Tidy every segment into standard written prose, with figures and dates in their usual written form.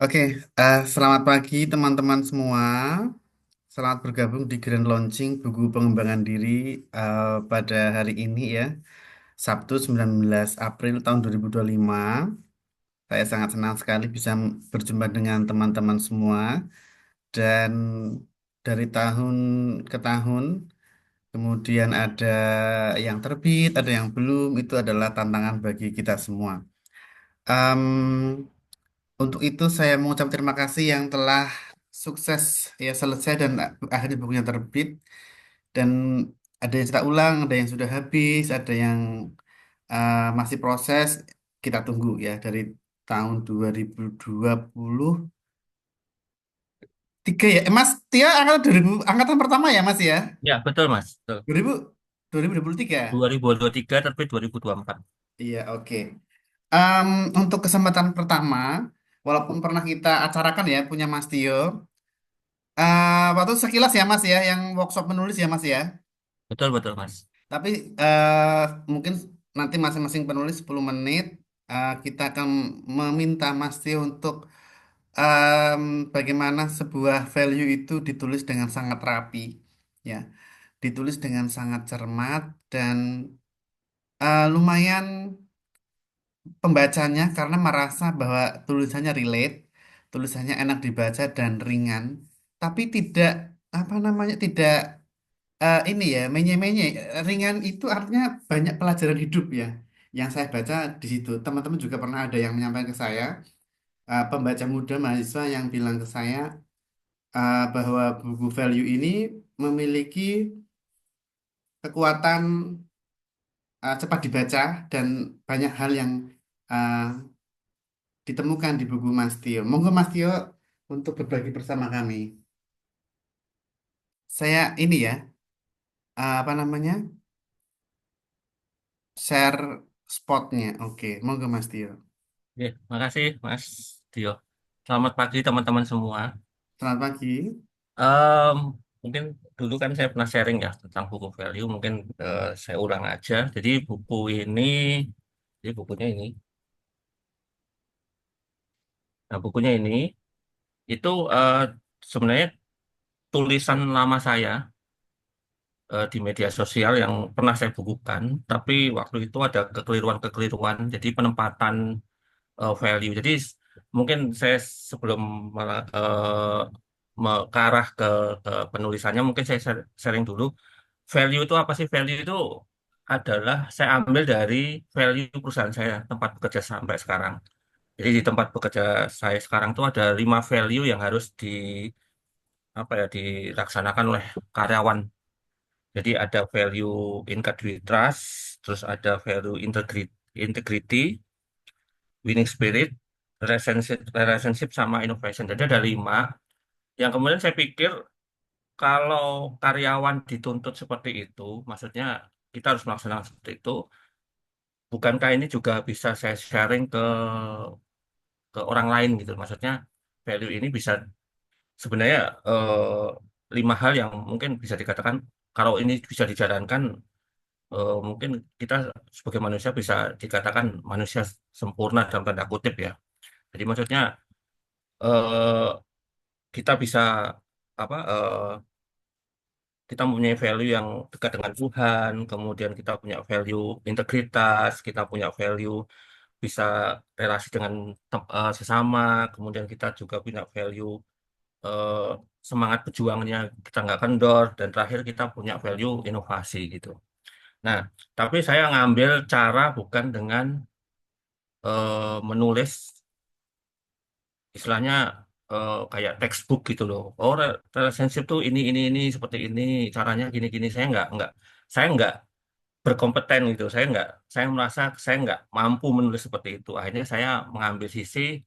Oke, selamat pagi teman-teman semua. Selamat bergabung di Grand Launching buku pengembangan diri pada hari ini ya, Sabtu 19 April tahun 2025. Saya sangat senang sekali bisa berjumpa dengan teman-teman semua dan dari tahun ke tahun, kemudian ada yang terbit, ada yang belum, itu adalah tantangan bagi kita semua. Em, Untuk itu saya mengucap terima kasih yang telah sukses ya selesai dan akhirnya bukunya terbit dan ada yang cetak ulang, ada yang sudah habis, ada yang masih proses. Kita tunggu ya dari tahun 2023 ya. Mas Tia angkatan 2000, angkatan pertama ya Mas ya? Ya, betul Mas. Betul. 2000 2023. 2023 terbit 2024. Iya, oke. Untuk kesempatan pertama, walaupun pernah kita acarakan ya punya Mas Tio. Waktu sekilas ya Mas ya, yang workshop menulis ya Mas ya. Betul, betul Mas. Tapi mungkin nanti masing-masing penulis 10 menit kita akan meminta Mas Tio untuk bagaimana sebuah value itu ditulis dengan sangat rapi, ya, ditulis dengan sangat cermat dan lumayan pembacanya karena merasa bahwa tulisannya relate, tulisannya enak dibaca dan ringan, tapi tidak apa namanya tidak ini ya, menye-menye. Ringan itu artinya banyak pelajaran hidup ya. Yang saya baca di situ. Teman-teman juga pernah ada yang menyampaikan ke saya, pembaca muda mahasiswa yang bilang ke saya bahwa buku value ini memiliki kekuatan cepat dibaca dan banyak hal yang uh, ditemukan di buku Mas Tio. Monggo Mas Tio untuk berbagi bersama kami. Saya ini ya, apa namanya, share spotnya. Oke, monggo Mas Tio. Oke, makasih Mas Tio. Selamat pagi teman-teman semua. Selamat pagi. Em, Mungkin dulu kan saya pernah sharing ya tentang buku value. Mungkin saya ulang aja. Jadi bukunya ini. Nah, bukunya ini itu sebenarnya tulisan lama saya di media sosial yang pernah saya bukukan. Tapi waktu itu ada kekeliruan-kekeliruan. Jadi penempatan value. Jadi mungkin saya sebelum ke arah ke penulisannya, mungkin saya sharing dulu. Value itu apa sih? Value itu adalah saya ambil dari value perusahaan saya, tempat bekerja sampai sekarang. Jadi di tempat bekerja saya sekarang tuh ada 5 value yang harus apa ya dilaksanakan oleh karyawan. Jadi ada value integritas, terus ada value integrity, winning spirit, relationship sama innovation. Jadi ada 5. Yang kemudian saya pikir kalau karyawan dituntut seperti itu, maksudnya kita harus melaksanakan seperti itu. Bukankah ini juga bisa saya sharing ke orang lain gitu? Maksudnya value ini bisa sebenarnya 5 hal yang mungkin bisa dikatakan kalau ini bisa dijalankan, mungkin kita sebagai manusia bisa dikatakan manusia sempurna dalam tanda kutip ya. Jadi maksudnya eh, kita bisa apa kita mempunyai value yang dekat dengan Tuhan, kemudian kita punya value integritas, kita punya value bisa relasi dengan sesama, kemudian kita juga punya value eh, semangat berjuangnya kita nggak kendor, dan terakhir kita punya value inovasi gitu. Nah, tapi saya ngambil cara bukan dengan menulis istilahnya kayak textbook gitu loh. Oh, relationship tuh ini seperti ini caranya gini-gini. Saya nggak berkompeten gitu. Saya merasa saya nggak mampu menulis seperti itu. Akhirnya saya mengambil sisi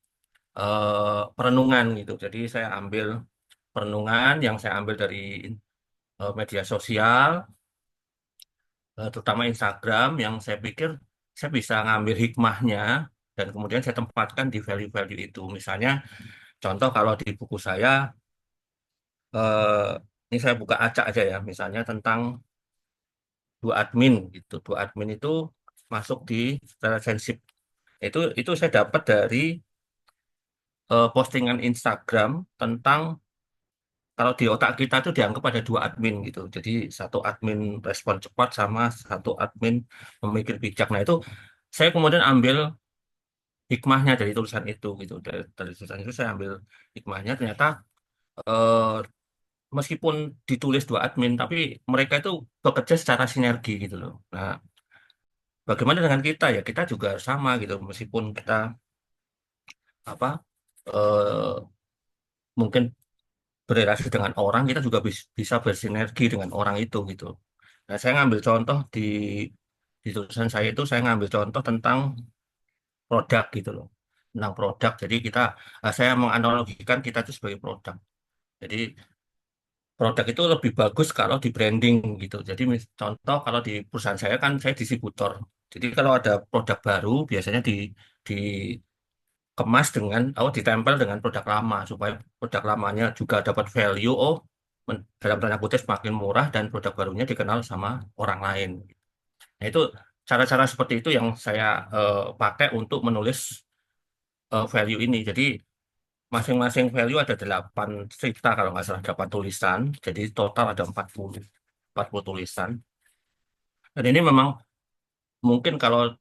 perenungan gitu. Jadi saya ambil perenungan yang saya ambil dari media sosial, terutama Instagram, yang saya pikir saya bisa ngambil hikmahnya dan kemudian saya tempatkan di value-value itu. Misalnya, contoh kalau di buku saya, eh, ini saya buka acak aja ya, misalnya tentang dua admin gitu. Dua admin itu masuk di relationship. Itu saya dapat dari postingan Instagram tentang kalau di otak kita tuh dianggap ada dua admin gitu. Jadi satu admin respon cepat sama satu admin memikir bijak. Nah itu saya kemudian ambil hikmahnya dari tulisan itu gitu. Dari tulisan itu saya ambil hikmahnya. Ternyata eh, meskipun ditulis dua admin, tapi mereka itu bekerja secara sinergi gitu loh. Nah, bagaimana dengan kita ya? Kita juga sama gitu. Meskipun kita apa mungkin berrelasi dengan orang, kita juga bisa bersinergi dengan orang itu gitu. Nah, saya ngambil contoh di tulisan saya itu saya ngambil contoh tentang produk gitu loh. Tentang produk. Jadi saya menganalogikan kita itu sebagai produk. Jadi produk itu lebih bagus kalau di branding gitu. Jadi contoh kalau di perusahaan saya kan saya distributor. Jadi kalau ada produk baru biasanya dikemas dengan ditempel dengan produk lama supaya produk lamanya juga dapat value dalam tanda kutip semakin murah dan produk barunya dikenal sama orang lain. Nah, itu cara-cara seperti itu yang saya pakai untuk menulis value ini. Jadi masing-masing value ada 8 cerita kalau nggak salah, 8 tulisan. Jadi total ada 40 tulisan. Dan ini memang mungkin kalau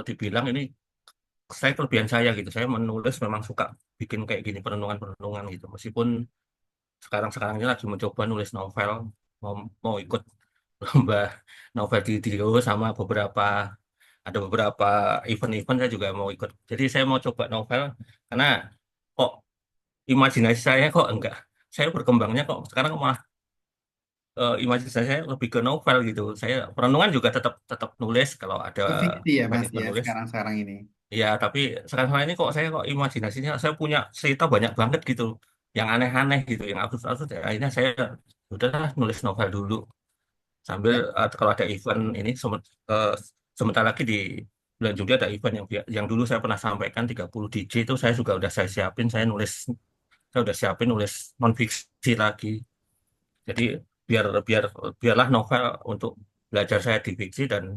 dibilang ini saya kelebihan saya gitu. Saya menulis memang suka bikin kayak gini perenungan-perenungan gitu. Meskipun sekarang-sekarang ini lagi mencoba nulis novel, mau mau ikut lomba novel di Dio sama ada beberapa event-event saya juga mau ikut. Jadi saya mau coba novel karena kok imajinasi saya kok enggak. Saya berkembangnya kok sekarang malah imajinasi saya lebih ke novel gitu. Saya perenungan juga tetap tetap nulis kalau ada Oh, fiksi ya Mas pengen ya menulis. sekarang-sekarang ini. Ya, tapi sekarang ini kok saya kok imajinasinya saya punya cerita banyak banget gitu. Yang aneh-aneh gitu, yang absurd-absurd. Ya, akhirnya saya udahlah nulis novel dulu sambil Ya, kalau ada event ini sebentar lagi di bulan Juli ada event yang dulu saya pernah sampaikan 30 DJ itu saya siapin saya udah siapin nulis non fiksi lagi. Jadi biar biar biarlah novel untuk belajar saya di fiksi dan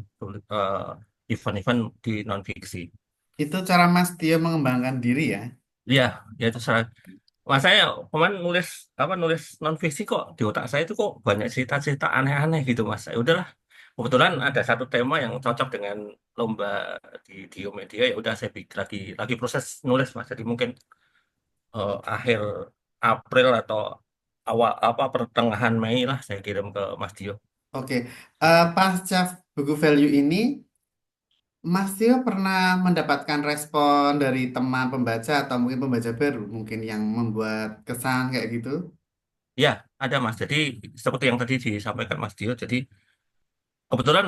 event-event di non fiksi. itu cara Mas Tio mengembangkan diri ya. Iya, ya itu salah. Mas saya kemarin nulis non fiksi kok di otak saya itu kok banyak cerita-cerita aneh-aneh gitu Mas. Ya udahlah, kebetulan ada satu tema yang cocok dengan lomba di Media ya udah saya pikir lagi proses nulis Mas. Jadi mungkin akhir April atau awal pertengahan Mei lah saya kirim ke Mas Dio. Oke, pasca buku value ini, Mas Tio pernah mendapatkan respon dari teman pembaca atau mungkin pembaca baru, mungkin yang membuat kesan kayak gitu. Ya, ada Mas. Jadi seperti yang tadi disampaikan Mas Dio, jadi kebetulan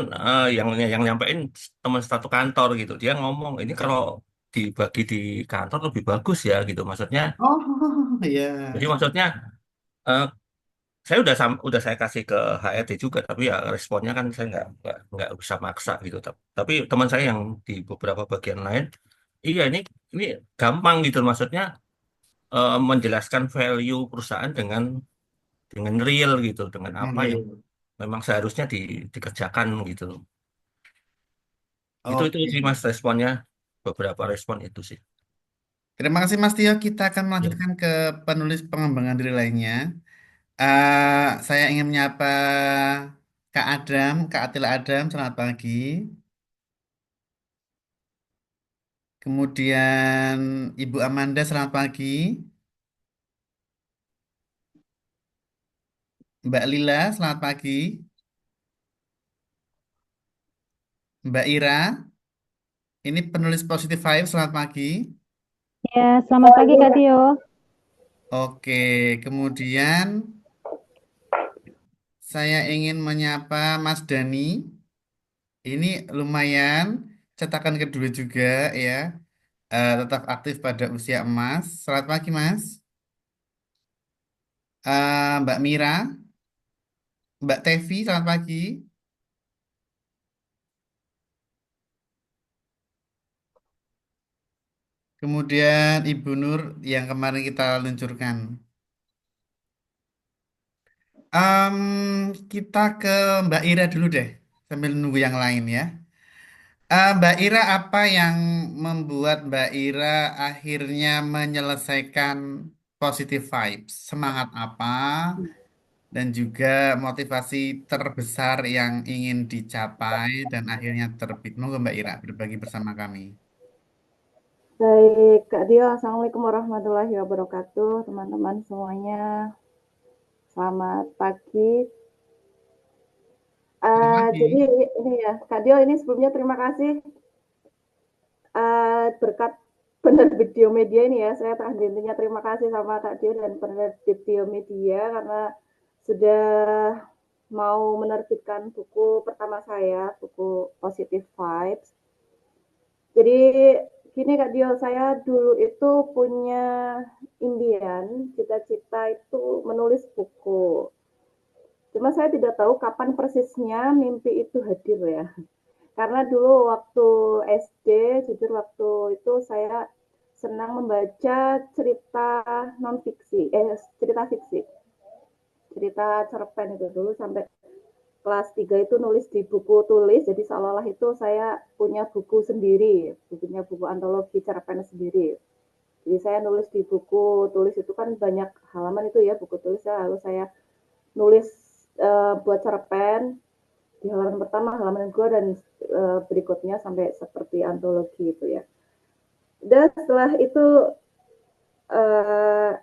yang nyampein teman satu kantor gitu. Dia ngomong ini kalau dibagi di kantor lebih bagus ya gitu. Oh, Jadi ya. maksudnya eh, saya udah saya kasih ke HRD juga, tapi ya responnya kan saya nggak bisa maksa gitu. Tapi teman saya yang di beberapa bagian lain, iya ini gampang gitu. Maksudnya menjelaskan value perusahaan dengan real gitu, dengan Nah, apa iya. yang memang seharusnya dikerjakan gitu. Itu Oke. sih Mas responnya, beberapa respon itu sih. Terima kasih Mas Tio. Kita akan Ya, melanjutkan ke penulis pengembangan diri lainnya. Saya ingin menyapa Kak Adam, Kak Atila Adam. Selamat pagi. Kemudian Ibu Amanda, selamat pagi. Mbak Lila, selamat pagi. Mbak Ira, ini penulis Positive Vibe, selamat pagi. Ya, selamat pagi Kak Tio. Oke, kemudian saya ingin menyapa Mas Dani. Ini lumayan cetakan kedua juga ya. Tetap aktif pada usia emas. Selamat pagi, Mas. Mbak Mira, Mbak Tevi, selamat pagi. Kemudian Ibu Nur yang kemarin kita luncurkan. Kita ke Mbak Ira dulu deh, sambil nunggu yang lain ya. Mbak Ira, apa yang membuat Mbak Ira akhirnya menyelesaikan Positive Vibes? Semangat apa dan juga motivasi terbesar yang ingin dicapai dan akhirnya terbit. Monggo Mbak Ira berbagi bersama kami. Baik, Kak Dio, Assalamualaikum warahmatullahi wabarakatuh, teman-teman semuanya. Selamat pagi. Selamat Jadi pagi. ini ya, Kak Dio, ini sebelumnya terima kasih berkat penerbit Biomedia ini ya. Saya intinya terima kasih sama Kak Dio dan penerbit Biomedia karena sudah mau menerbitkan buku pertama saya, buku Positive Vibes. Jadi gini Kak Dio, saya dulu itu punya impian, cita-cita itu menulis buku. Cuma saya tidak tahu kapan persisnya mimpi itu hadir ya. Karena dulu waktu SD, jujur waktu itu saya senang membaca cerita non fiksi, cerita fiksi, cerita cerpen itu dulu sampai kelas 3 itu nulis di buku tulis, jadi seolah-olah itu saya punya buku sendiri, punya buku antologi cerpen sendiri. Jadi saya nulis di buku tulis itu kan banyak halaman itu ya buku tulis, lalu saya nulis buat cerpen di halaman pertama, halaman kedua dan berikutnya sampai seperti antologi itu ya. Dan setelah itu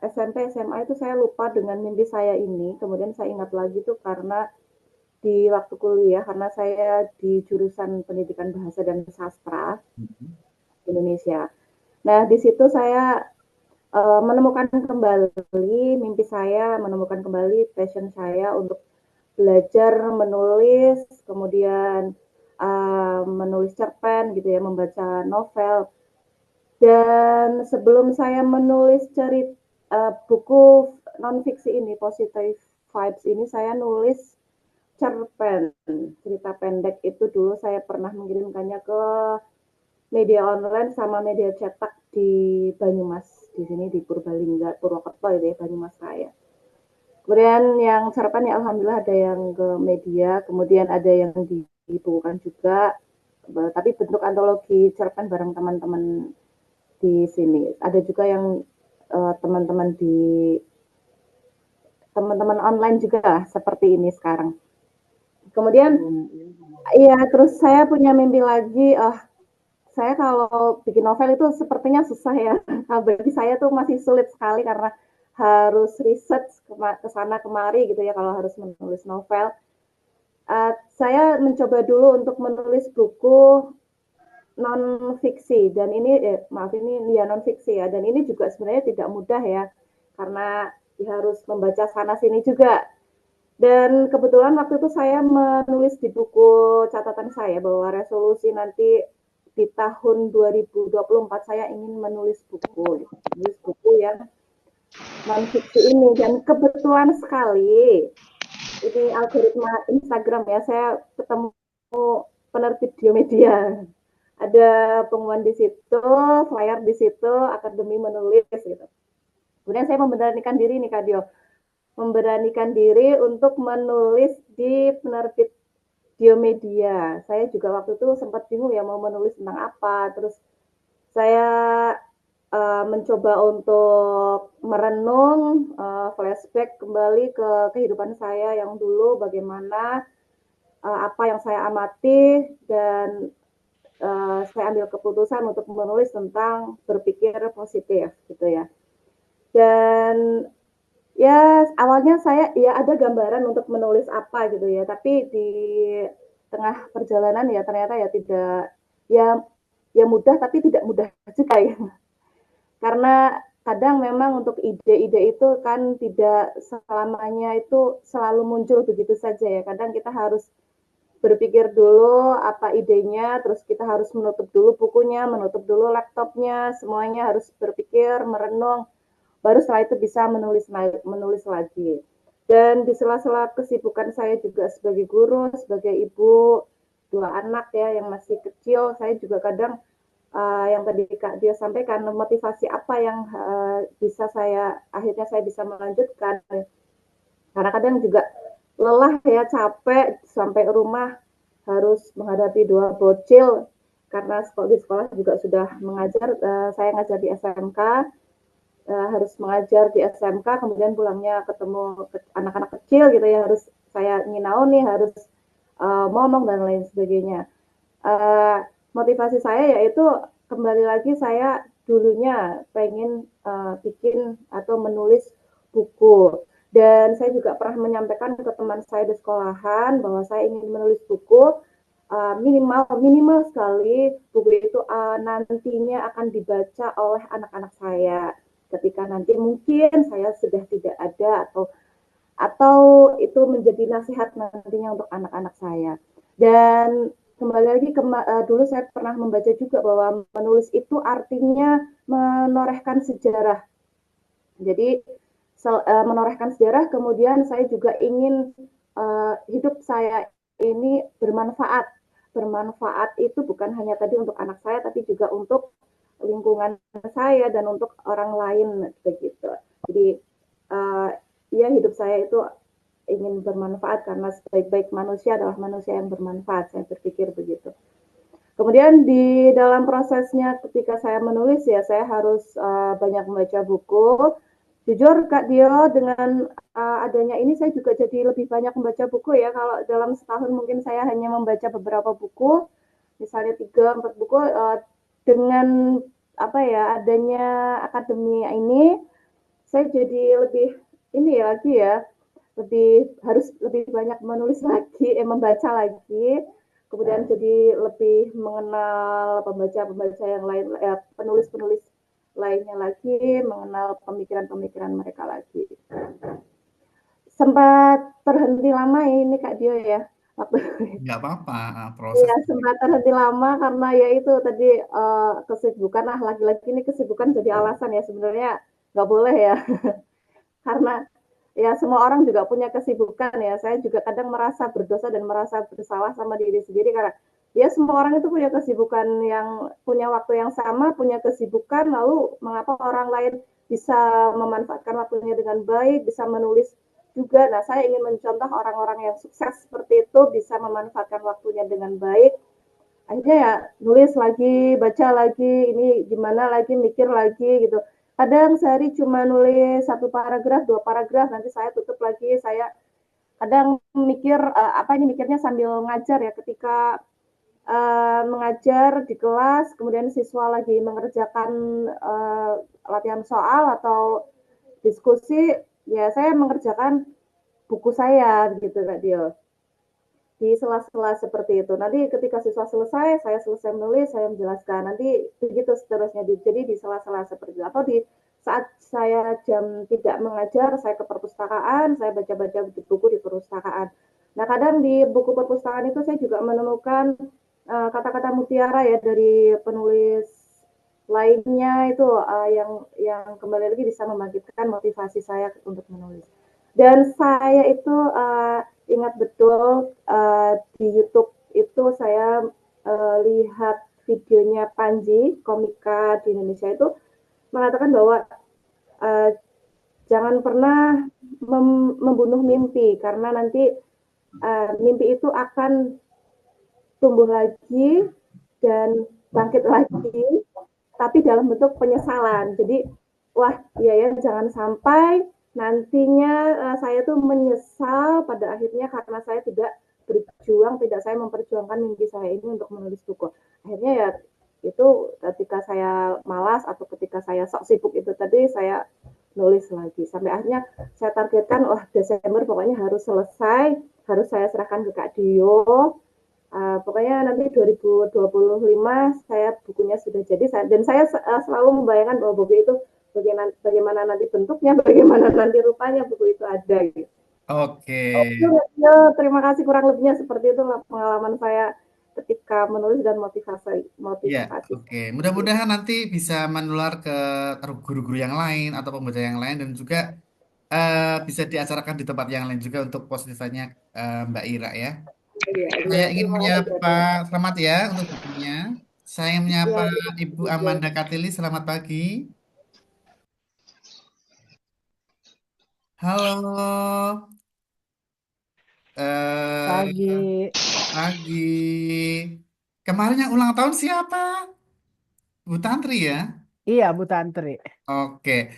SMP SMA itu saya lupa dengan mimpi saya ini, kemudian saya ingat lagi tuh karena di waktu kuliah karena saya di jurusan pendidikan bahasa dan sastra Indonesia. Nah, di situ saya menemukan kembali mimpi saya, menemukan kembali passion saya untuk belajar menulis, kemudian menulis cerpen gitu ya, membaca novel. Dan sebelum saya menulis buku non fiksi ini, Positive Vibes ini, saya nulis cerpen, cerita pendek itu dulu saya pernah mengirimkannya ke media online sama media cetak di Banyumas, di sini di Purbalingga, Purwokerto itu ya, Banyumas saya. Kemudian yang cerpen ya alhamdulillah ada yang ke media, kemudian ada yang dibukukan juga, tapi bentuk antologi cerpen bareng teman-teman di sini. Ada juga yang teman-teman teman-teman online juga seperti ini sekarang. Kemudian iya terus saya punya mimpi lagi, saya kalau bikin novel itu sepertinya susah ya. Nah, bagi saya tuh masih sulit sekali karena harus research ke sana kemari gitu ya kalau harus menulis novel. Saya mencoba dulu untuk menulis buku non fiksi dan ini maaf ini ya non fiksi ya dan ini juga sebenarnya tidak mudah ya karena harus membaca sana sini juga. Dan kebetulan waktu itu saya menulis di buku catatan saya bahwa resolusi nanti di tahun 2024 saya ingin menulis buku yang non fiksi ini dan kebetulan sekali ini algoritma Instagram ya saya ketemu penerbit Biomedia ada pengumuman di situ flyer di situ akademi menulis gitu kemudian saya memberanikan diri nih Kak Dio memberanikan diri untuk menulis di penerbit Biomedia. Saya juga waktu itu sempat bingung ya mau menulis tentang apa. Terus saya mencoba untuk merenung, flashback kembali ke kehidupan saya yang dulu, bagaimana apa yang saya amati dan saya ambil keputusan untuk menulis tentang berpikir positif gitu ya. Dan ya awalnya saya ya ada gambaran untuk menulis apa gitu ya tapi di tengah perjalanan ya ternyata ya tidak ya ya mudah tapi tidak mudah juga ya karena kadang memang untuk ide-ide itu kan tidak selamanya itu selalu muncul begitu saja ya kadang kita harus berpikir dulu apa idenya terus kita harus menutup dulu bukunya menutup dulu laptopnya semuanya harus berpikir merenung baru setelah itu bisa menulis lagi. Dan di sela-sela kesibukan saya juga sebagai guru, sebagai ibu, dua anak ya yang masih kecil, saya juga kadang yang tadi Kak dia sampaikan motivasi apa yang bisa akhirnya saya bisa melanjutkan. Karena kadang juga lelah ya capek sampai rumah harus menghadapi dua bocil karena di sekolah juga sudah mengajar, saya ngajar di SMK, harus mengajar di SMK, kemudian pulangnya ketemu anak-anak kecil gitu ya, harus saya nginau nih, harus ngomong dan lain sebagainya. Motivasi saya yaitu kembali lagi saya dulunya pengen bikin atau menulis buku, dan saya juga pernah menyampaikan ke teman saya di sekolahan bahwa saya ingin menulis buku, minimal sekali buku itu nantinya akan dibaca oleh anak-anak saya ketika nanti mungkin saya sudah tidak ada, atau itu menjadi nasihat nantinya untuk anak-anak saya. Dan kembali lagi dulu saya pernah membaca juga bahwa menulis itu artinya menorehkan sejarah. Jadi menorehkan sejarah, kemudian saya juga ingin hidup saya ini bermanfaat. Bermanfaat itu bukan hanya tadi untuk anak saya, tapi juga untuk lingkungan saya dan untuk orang lain begitu. Jadi ya hidup saya itu ingin bermanfaat karena sebaik-baik manusia adalah manusia yang bermanfaat. Saya berpikir begitu. Kemudian di dalam prosesnya ketika saya menulis ya saya harus banyak membaca buku. Jujur Kak Dio, dengan adanya ini saya juga jadi lebih banyak membaca buku ya. Kalau dalam setahun mungkin saya hanya membaca beberapa buku, misalnya 3-4 buku. Dengan apa ya adanya akademi ini, saya jadi lebih ini ya lagi ya, harus lebih banyak menulis lagi, membaca lagi, kemudian jadi lebih mengenal pembaca-pembaca yang lain, penulis-penulis lainnya lagi, mengenal pemikiran-pemikiran mereka lagi. Sempat terhenti lama ini Kak Dio ya, waktu Nggak apa-apa, proses. ya sempat terhenti lama karena ya itu tadi kesibukan, lagi-lagi ini kesibukan jadi alasan ya, sebenarnya nggak boleh ya. Karena ya semua orang juga punya kesibukan ya. Saya juga kadang merasa berdosa dan merasa bersalah sama diri sendiri karena ya semua orang itu punya kesibukan, yang punya waktu yang sama, punya kesibukan, lalu mengapa orang lain bisa memanfaatkan waktunya dengan baik, bisa menulis juga. Nah, saya ingin mencontoh orang-orang yang sukses seperti itu bisa memanfaatkan waktunya dengan baik. Akhirnya ya nulis lagi, baca lagi, ini gimana lagi, mikir lagi gitu. Kadang sehari cuma nulis 1 paragraf, 2 paragraf, nanti saya tutup lagi. Saya kadang mikir apa ini, mikirnya sambil ngajar ya, ketika mengajar di kelas, kemudian siswa lagi mengerjakan latihan soal atau diskusi, ya saya mengerjakan buku saya gitu Kak Dio, di sela-sela seperti itu. Nanti ketika siswa selesai, saya selesai menulis, saya menjelaskan. Nanti begitu seterusnya. Jadi di sela-sela seperti itu. Atau di saat saya jam tidak mengajar, saya ke perpustakaan, saya baca-baca buku di perpustakaan. Nah, kadang di buku perpustakaan itu saya juga menemukan kata-kata mutiara ya dari penulis lainnya itu, yang kembali lagi bisa membangkitkan motivasi saya untuk menulis. Dan saya itu ingat betul di YouTube itu saya lihat videonya Panji, komika di Indonesia, itu mengatakan bahwa uh, jangan pernah membunuh mimpi, karena nanti mimpi itu akan tumbuh lagi dan bangkit lagi, tapi dalam bentuk penyesalan. Jadi, wah, iya ya, jangan sampai nantinya saya tuh menyesal pada akhirnya karena saya tidak berjuang, tidak saya memperjuangkan mimpi saya ini untuk menulis buku. Akhirnya ya itu ketika saya malas atau ketika saya sok sibuk itu tadi, saya nulis lagi. Sampai akhirnya saya targetkan, wah Desember pokoknya harus selesai, harus saya serahkan ke Kak Dio. Pokoknya nanti 2025 saya bukunya sudah jadi, dan saya selalu membayangkan bahwa buku itu bagaimana nanti bentuknya, bagaimana nanti rupanya buku itu ada gitu. Oke. Ya, terima kasih, kurang lebihnya seperti itu pengalaman saya ketika menulis dan motivasi. Ya, oke. Mudah-mudahan nanti bisa menular ke guru-guru yang lain atau pembaca yang lain dan juga bisa diacarakan di tempat yang lain juga untuk positifnya Mbak Ira ya. Iya, Saya iya, ingin terima menyapa, kasih. selamat ya untuk bukunya. Saya menyapa Ya, Ibu Amanda Katili, selamat pagi. Halo, Pagi. pagi. Kemarin yang ulang tahun siapa? Bu Tantri ya? Iya, Bu Tantri. Oke.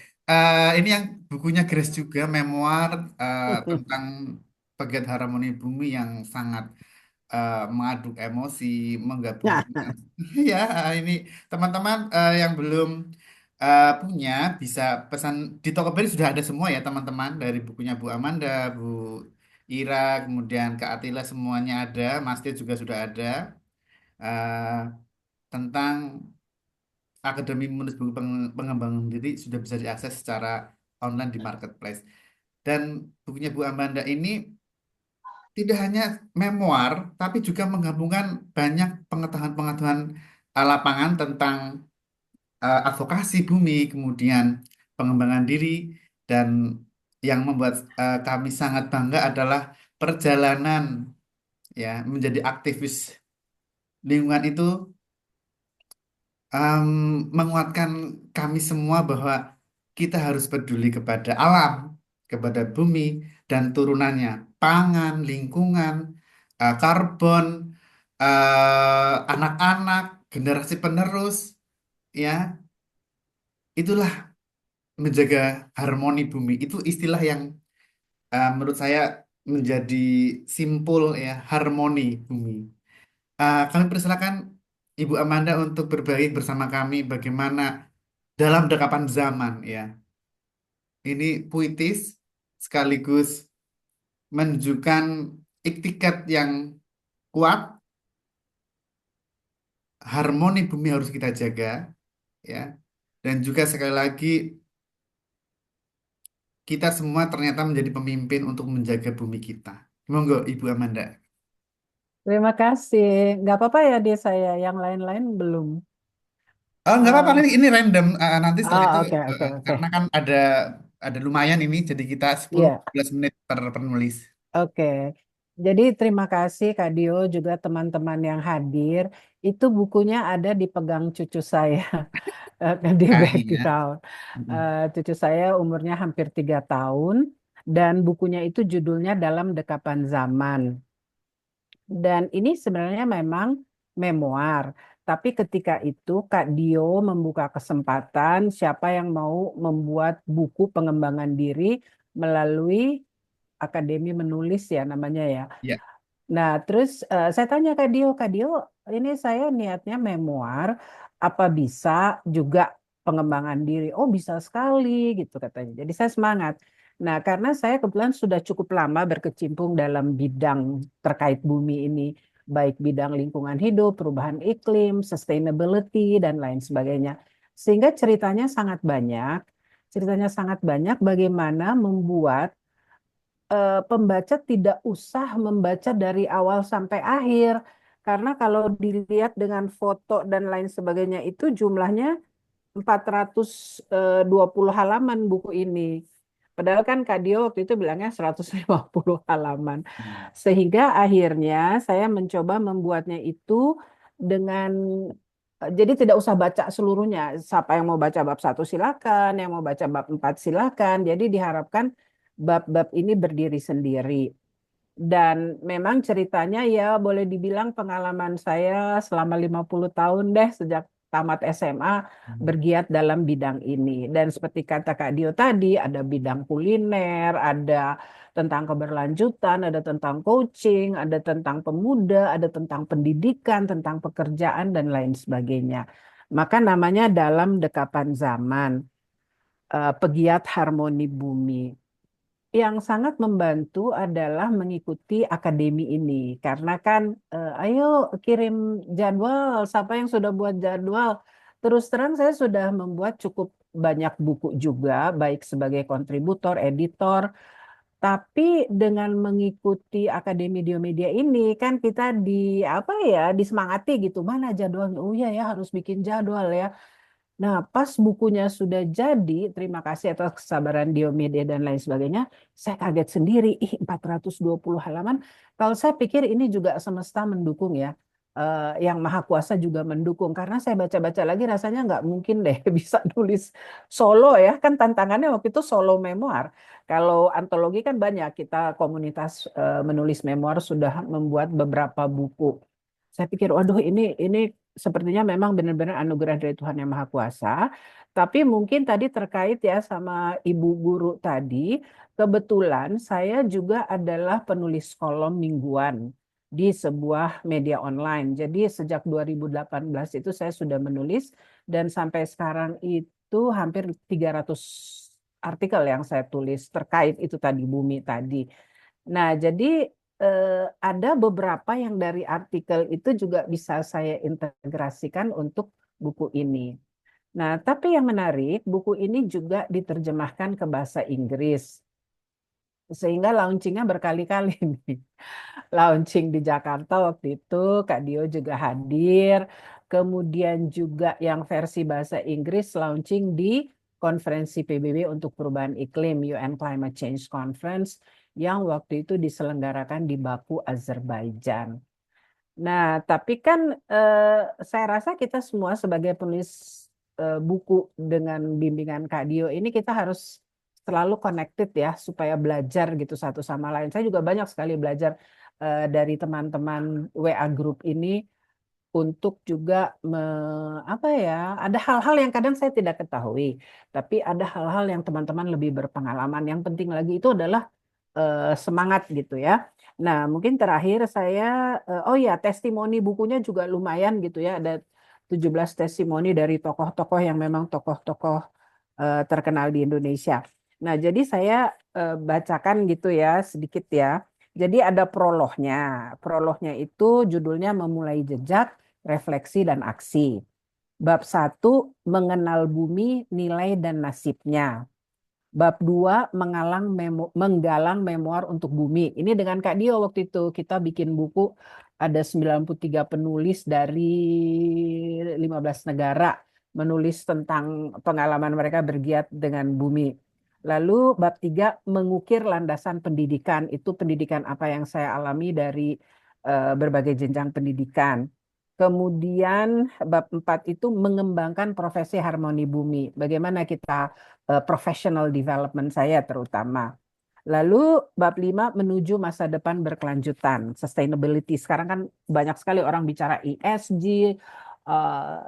Ini yang bukunya Grace juga, memoir tentang pegiat harmoni bumi yang sangat mengaduk emosi, menggabungkan. Ya, ini teman-teman yang belum punya bisa pesan di Tokopedia sudah ada semua ya teman-teman dari bukunya Bu Amanda, Bu Ira, kemudian Kak Atila semuanya ada, Mas Tia juga sudah ada eh, tentang Akademi Menulis Buku Pengembangan Diri sudah bisa diakses secara online di marketplace. Dan bukunya Bu Amanda ini tidak hanya memoir, tapi juga menggabungkan banyak pengetahuan-pengetahuan lapangan tentang advokasi bumi, kemudian pengembangan diri, dan yang membuat kami sangat bangga adalah perjalanan ya menjadi aktivis lingkungan itu em, menguatkan kami semua bahwa kita harus peduli kepada alam, kepada bumi dan turunannya, pangan, lingkungan, karbon, anak-anak, generasi penerus, ya, itulah menjaga harmoni bumi. Itu istilah yang menurut saya menjadi simpul ya harmoni bumi. Kami persilakan Ibu Amanda untuk berbagi bersama kami bagaimana dalam dekapan zaman ya. Ini puitis sekaligus menunjukkan iktikat yang kuat, harmoni bumi harus kita jaga ya. Dan juga sekali lagi kita semua ternyata menjadi pemimpin untuk menjaga bumi kita. Monggo Ibu Amanda. Terima kasih. Nggak apa-apa ya dia saya, yang lain-lain belum. Oh, nggak apa-apa Eh, ini random. Nanti setelah itu oke, oke, oke. karena kan ada lumayan ini jadi kita Iya. 10-15 menit per penulis. Oke, jadi terima kasih Kak Dio juga teman-teman yang hadir. Itu bukunya ada dipegang cucu saya di Ah iya. background. Mm-mm. Cucu saya umurnya hampir 3 tahun dan bukunya itu judulnya Dalam Dekapan Zaman. Dan ini sebenarnya memang memoir. Tapi ketika itu Kak Dio membuka kesempatan siapa yang mau membuat buku pengembangan diri melalui Akademi Menulis ya namanya ya. Ya. Nah, terus saya tanya Kak Dio, ini saya niatnya memoir, apa bisa juga pengembangan diri? Oh, bisa sekali gitu katanya. Jadi saya semangat. Nah, karena saya kebetulan sudah cukup lama berkecimpung dalam bidang terkait bumi ini, baik bidang lingkungan hidup, perubahan iklim, sustainability, dan lain sebagainya. Sehingga ceritanya sangat banyak bagaimana membuat pembaca tidak usah membaca dari awal sampai akhir. Karena kalau dilihat dengan foto dan lain sebagainya itu jumlahnya 420 halaman buku ini. Padahal kan Kak Dio waktu itu bilangnya 150 halaman. Hmm. Sehingga akhirnya saya mencoba membuatnya itu dengan jadi tidak usah baca seluruhnya. Siapa yang mau baca bab 1 silakan, yang mau baca bab 4 silakan. Jadi diharapkan bab-bab ini berdiri sendiri. Dan memang ceritanya ya boleh dibilang pengalaman saya selama 50 tahun deh sejak tamat SMA bergiat dalam bidang ini. Dan seperti kata Kak Dio tadi, ada bidang kuliner, ada tentang keberlanjutan, ada tentang coaching, ada tentang pemuda, ada tentang pendidikan, tentang pekerjaan, dan lain sebagainya. Maka namanya dalam dekapan zaman, pegiat harmoni bumi. Yang sangat membantu adalah mengikuti akademi ini karena kan ayo kirim jadwal siapa yang sudah buat jadwal. Terus terang saya sudah membuat cukup banyak buku juga baik sebagai kontributor, editor, tapi dengan mengikuti Akademi Diomedia ini kan kita di apa ya disemangati gitu mana jadwalnya. Oh iya ya harus bikin jadwal ya. Nah, pas bukunya sudah jadi, terima kasih atas kesabaran Diomedes dan lain sebagainya, saya kaget sendiri, 420 halaman. Kalau saya pikir ini juga semesta mendukung ya, yang Maha Kuasa juga mendukung. Karena saya baca-baca lagi rasanya nggak mungkin deh bisa nulis solo ya, kan tantangannya waktu itu solo memoir. Kalau antologi kan banyak, kita komunitas menulis memoir sudah membuat beberapa buku. Saya pikir, waduh ini sepertinya memang benar-benar anugerah dari Tuhan Yang Maha Kuasa. Tapi mungkin tadi terkait ya sama ibu guru tadi, kebetulan saya juga adalah penulis kolom mingguan di sebuah media online. Jadi sejak 2018 itu saya sudah menulis dan sampai sekarang itu hampir 300 artikel yang saya tulis terkait itu tadi bumi tadi. Nah, jadi ada beberapa yang dari artikel itu juga bisa saya integrasikan untuk buku ini. Nah, tapi yang menarik, buku ini juga diterjemahkan ke bahasa Inggris. Sehingga launchingnya berkali-kali nih. Launching di Jakarta waktu itu, Kak Dio juga hadir. Kemudian juga yang versi bahasa Inggris launching di konferensi PBB untuk perubahan iklim UN Climate Change Conference yang waktu itu diselenggarakan di Baku, Azerbaijan. Nah, tapi kan saya rasa kita semua sebagai penulis buku dengan bimbingan Kak Dio ini kita harus selalu connected ya supaya belajar gitu satu sama lain. Saya juga banyak sekali belajar dari teman-teman WA group ini untuk juga apa ya, ada hal-hal yang kadang saya tidak ketahui, tapi ada hal-hal yang teman-teman lebih berpengalaman. Yang penting lagi itu adalah semangat gitu ya. Nah, mungkin terakhir saya oh ya, testimoni bukunya juga lumayan gitu ya. Ada 17 testimoni dari tokoh-tokoh yang memang tokoh-tokoh terkenal di Indonesia. Nah, jadi saya bacakan gitu ya sedikit ya. Jadi ada prolognya. Prolognya itu judulnya Memulai Jejak, Refleksi dan Aksi. Bab 1 Mengenal Bumi, Nilai dan Nasibnya. Bab 2 menggalang memoir untuk bumi. Ini dengan Kak Dio waktu itu kita bikin buku, ada 93 penulis dari 15 negara menulis tentang pengalaman mereka bergiat dengan bumi. Lalu bab 3 mengukir landasan pendidikan. Itu pendidikan apa yang saya alami dari berbagai jenjang pendidikan. Kemudian bab 4 itu mengembangkan profesi harmoni bumi. Bagaimana kita professional development saya terutama. Lalu bab 5 menuju masa depan berkelanjutan, sustainability. Sekarang kan banyak sekali orang bicara ESG,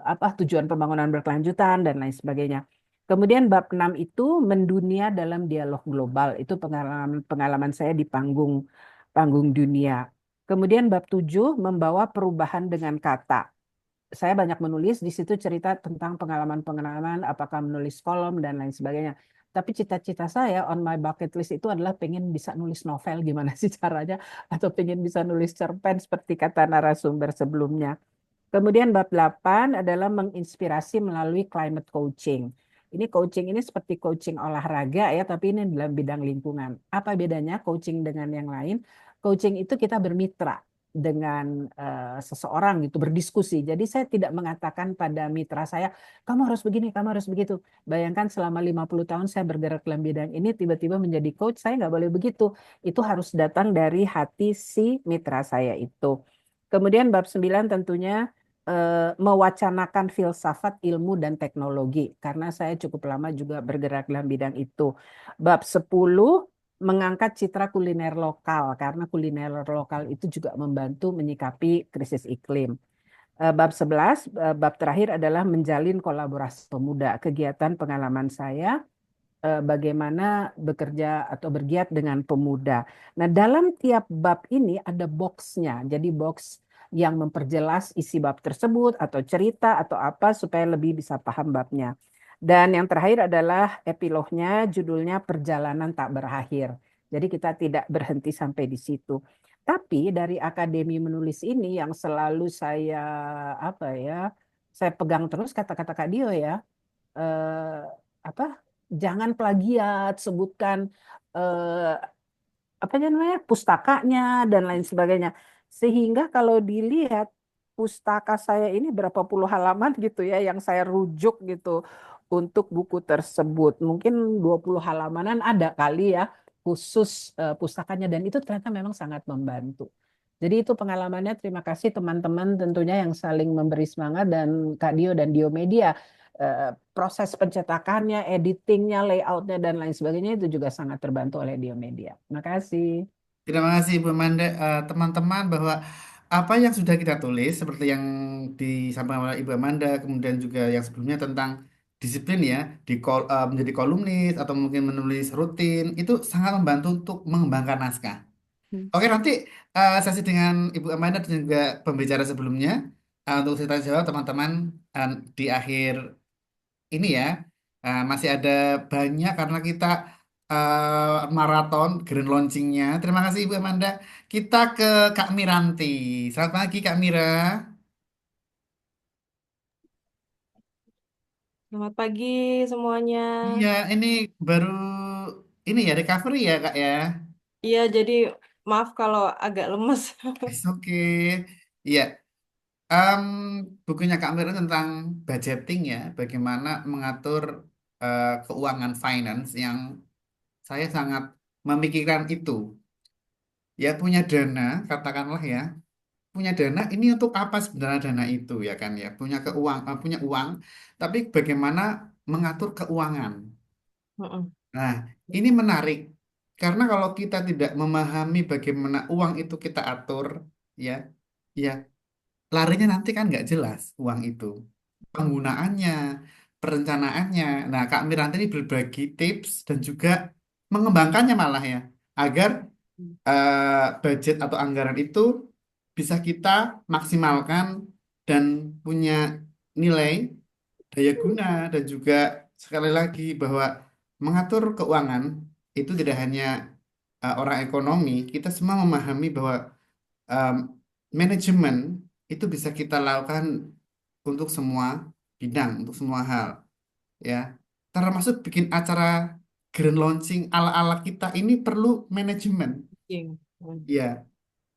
apa tujuan pembangunan berkelanjutan dan lain sebagainya. Kemudian bab 6 itu mendunia dalam dialog global. Itu pengalaman saya di panggung dunia. Kemudian bab 7 membawa perubahan dengan kata. Saya banyak menulis di situ cerita tentang pengalaman-pengalaman, apakah menulis kolom dan lain sebagainya. Tapi cita-cita saya on my bucket list itu adalah pengen bisa nulis novel, gimana sih caranya, atau pengen bisa nulis cerpen seperti kata narasumber sebelumnya. Kemudian bab 8 adalah menginspirasi melalui climate coaching. Ini coaching ini seperti coaching olahraga ya, tapi ini dalam bidang lingkungan. Apa bedanya coaching dengan yang lain? Coaching itu kita bermitra dengan seseorang gitu, berdiskusi. Jadi saya tidak mengatakan pada mitra saya, kamu harus begini, kamu harus begitu. Bayangkan selama 50 tahun saya bergerak dalam bidang ini, tiba-tiba menjadi coach, saya nggak boleh begitu. Itu harus datang dari hati si mitra saya itu. Kemudian bab 9 tentunya mewacanakan filsafat ilmu dan teknologi karena saya cukup lama juga bergerak dalam bidang itu. Bab 10 mengangkat citra kuliner lokal karena kuliner lokal itu juga membantu menyikapi krisis iklim. Bab 11, bab terakhir adalah menjalin kolaborasi pemuda. Kegiatan pengalaman saya bagaimana bekerja atau bergiat dengan pemuda. Nah, dalam tiap bab ini ada boxnya. Jadi box yang memperjelas isi bab tersebut atau cerita atau apa supaya lebih bisa paham babnya. Dan yang terakhir adalah epilognya, judulnya Perjalanan Tak Berakhir. Jadi kita tidak berhenti sampai di situ. Tapi dari akademi menulis ini yang selalu saya apa ya, saya pegang terus kata-kata Kak Dio ya, eh, apa? Jangan plagiat, sebutkan eh, apa namanya pustakanya dan lain sebagainya. Sehingga kalau dilihat pustaka saya ini berapa puluh halaman gitu ya yang saya rujuk gitu untuk buku tersebut. Mungkin 20 halamanan ada kali ya khusus pustakanya dan itu ternyata memang sangat membantu. Jadi itu pengalamannya. Terima kasih teman-teman tentunya yang saling memberi semangat dan Kak Dio dan Dio Media. Proses pencetakannya, editingnya, layoutnya dan lain sebagainya itu juga sangat terbantu oleh Dio Media. Terima kasih. Terima kasih Ibu Manda. Teman-teman bahwa apa yang sudah kita tulis seperti yang disampaikan oleh Ibu Amanda, kemudian juga yang sebelumnya tentang disiplin ya, menjadi kolumnis atau mungkin menulis rutin, itu sangat membantu untuk mengembangkan naskah. Hmm. Oke, nanti sesi dengan Ibu Amanda dan juga pembicara sebelumnya untuk cerita jawab teman-teman di akhir ini ya. Masih ada banyak karena kita maraton grand launchingnya. Terima kasih Ibu Amanda. Kita ke Kak Miranti. Selamat pagi Kak Mira. Selamat pagi semuanya. Iya, ini baru ini ya recovery ya Kak ya. Iya, jadi maaf kalau agak lemes. It's okay. Iya, em, bukunya Kak Mira tentang budgeting ya, bagaimana mengatur keuangan finance yang saya sangat memikirkan itu. Ya punya dana, katakanlah ya, punya dana ini untuk apa sebenarnya dana itu ya kan ya, punya uang, tapi bagaimana mengatur keuangan. Mm-mm. Nah, ini menarik karena kalau kita tidak memahami bagaimana uang itu kita atur, ya, ya larinya nanti kan nggak jelas uang itu, penggunaannya, perencanaannya. Nah, Kak Miranti ini berbagi tips dan juga mengembangkannya malah ya, agar budget atau anggaran itu bisa kita maksimalkan dan punya nilai daya guna dan juga sekali lagi bahwa mengatur keuangan itu tidak hanya orang ekonomi, kita semua memahami bahwa um, manajemen itu bisa kita lakukan untuk semua bidang, untuk semua hal, ya. Termasuk bikin acara grand launching ala-ala kita ini perlu manajemen, Iya. Mm. ya.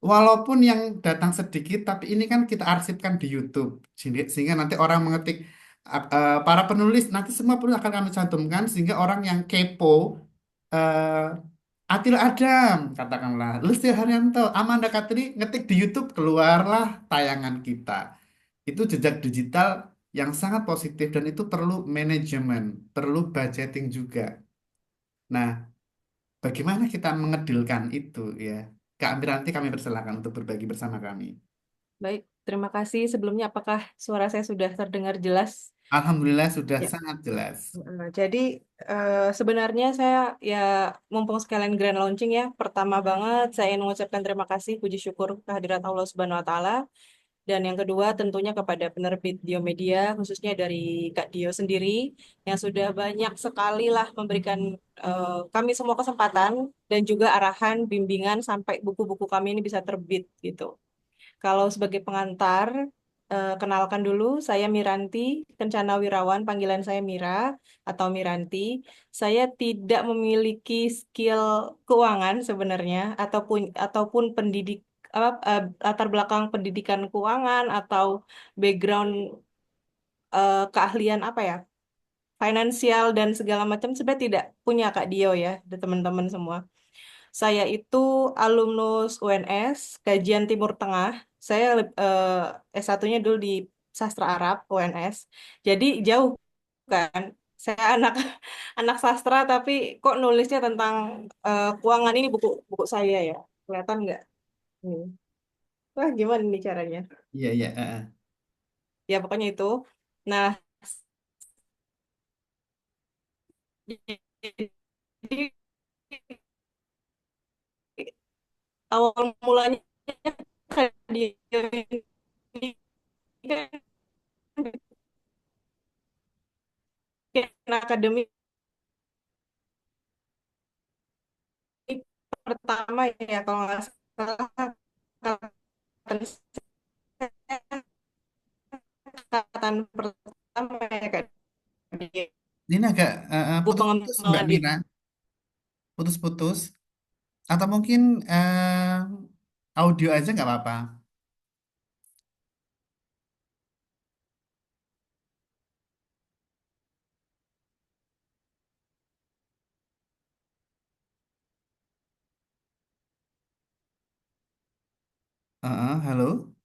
Walaupun yang datang sedikit, tapi ini kan kita arsipkan di YouTube, sehingga nanti orang mengetik para penulis nanti semua perlu akan kami cantumkan sehingga orang yang kepo Atil Adam, katakanlah, Lesti Haryanto, Amanda Katri, ngetik di YouTube, keluarlah tayangan kita. Itu jejak digital yang sangat positif dan itu perlu manajemen, perlu budgeting juga. Nah, bagaimana kita mengedilkan itu ya? Kak Amiranti kami persilakan untuk berbagi bersama kami. Baik, terima kasih. Sebelumnya, apakah suara saya sudah terdengar jelas? Alhamdulillah sudah Ya. sangat jelas. Jadi sebenarnya saya ya mumpung sekalian grand launching ya, pertama banget saya ingin mengucapkan terima kasih, puji syukur kehadirat Allah Subhanahu Wa Taala. Dan yang kedua tentunya kepada penerbit Dio Media, khususnya dari Kak Dio sendiri, yang sudah banyak sekali lah memberikan kami semua kesempatan dan juga arahan, bimbingan sampai buku-buku kami ini bisa terbit gitu. Kalau sebagai pengantar, kenalkan dulu, saya Miranti Kencana Wirawan, panggilan saya Mira atau Miranti. Saya tidak memiliki skill keuangan sebenarnya, ataupun pendidik latar belakang pendidikan keuangan atau background keahlian apa ya, finansial dan segala macam sebenarnya tidak punya Kak Dio ya, dan teman-teman semua. Saya itu alumnus UNS, kajian Timur Tengah. Saya S1-nya dulu di sastra Arab UNS. Jadi jauh kan. Saya anak anak sastra tapi kok nulisnya tentang keuangan, ini buku buku saya ya. Kelihatan nggak? Ini. Wah, gimana nih caranya? Iya, iya. Ya pokoknya itu. Nah, jadi awal mulanya dia ini kan bikin akademi pertama ya kalau nggak salah angkatan pertama ya Kak, di Ini agak buku putus-putus Mbak pengembangan Mira, putus-putus. Atau mungkin audio aja nggak apa-apa. Halo.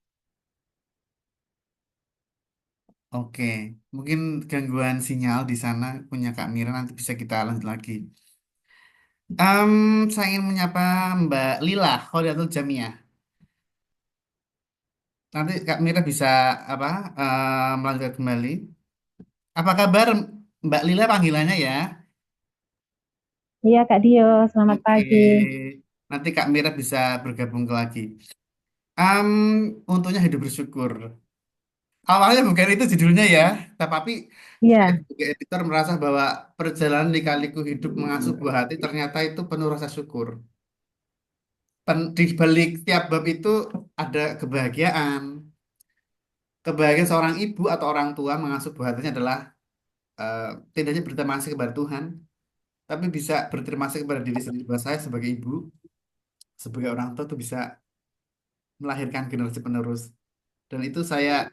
Oke, mungkin gangguan sinyal di sana punya Kak Mira nanti bisa kita lanjut lagi. Saya ingin menyapa Mbak Lila Kholiatul Jamiah. Nanti Kak Mira bisa apa melanjutkan kembali. Apa kabar Mbak Lila panggilannya ya? Iya, Kak Dio, selamat Oke. pagi. Nanti Kak Mira bisa bergabung lagi. Untungnya hidup bersyukur. Awalnya bukan itu judulnya ya, tetapi saya Iya, sebagai editor merasa bahwa perjalanan lika-liku hidup mengasuh buah hati ternyata itu penuh rasa syukur. Di balik tiap bab itu ada kebahagiaan. Kebahagiaan seorang ibu atau orang tua mengasuh buah hatinya adalah eh, tidak hanya berterima kasih kepada Tuhan, tapi bisa berterima kasih kepada diri sendiri. Bahwa saya sebagai ibu, sebagai orang tua tuh bisa melahirkan generasi penerus. Dan itu saya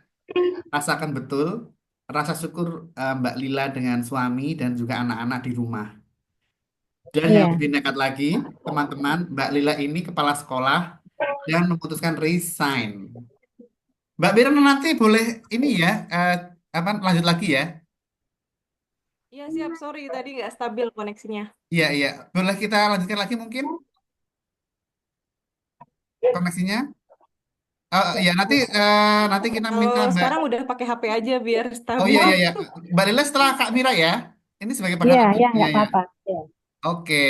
rasakan betul rasa syukur Mbak Lila dengan suami dan juga anak-anak di rumah. Dan yang iya. lebih nekat lagi, teman-teman, Mbak Lila ini kepala sekolah dan memutuskan resign. Mbak Mira nanti boleh ini ya, apa lanjut lagi ya? Iya siap, sorry tadi nggak stabil koneksinya. Iya iya, boleh kita lanjutkan lagi mungkin koneksinya? Ya nanti kita Kalau minta Mbak. sekarang udah pakai HP aja biar Oh iya stabil. iya iya, Mbak Lila setelah Kak Mira ya. Ini sebagai Iya, pengganti. ya, Iya nggak ya. apa-apa. Iya. Oke.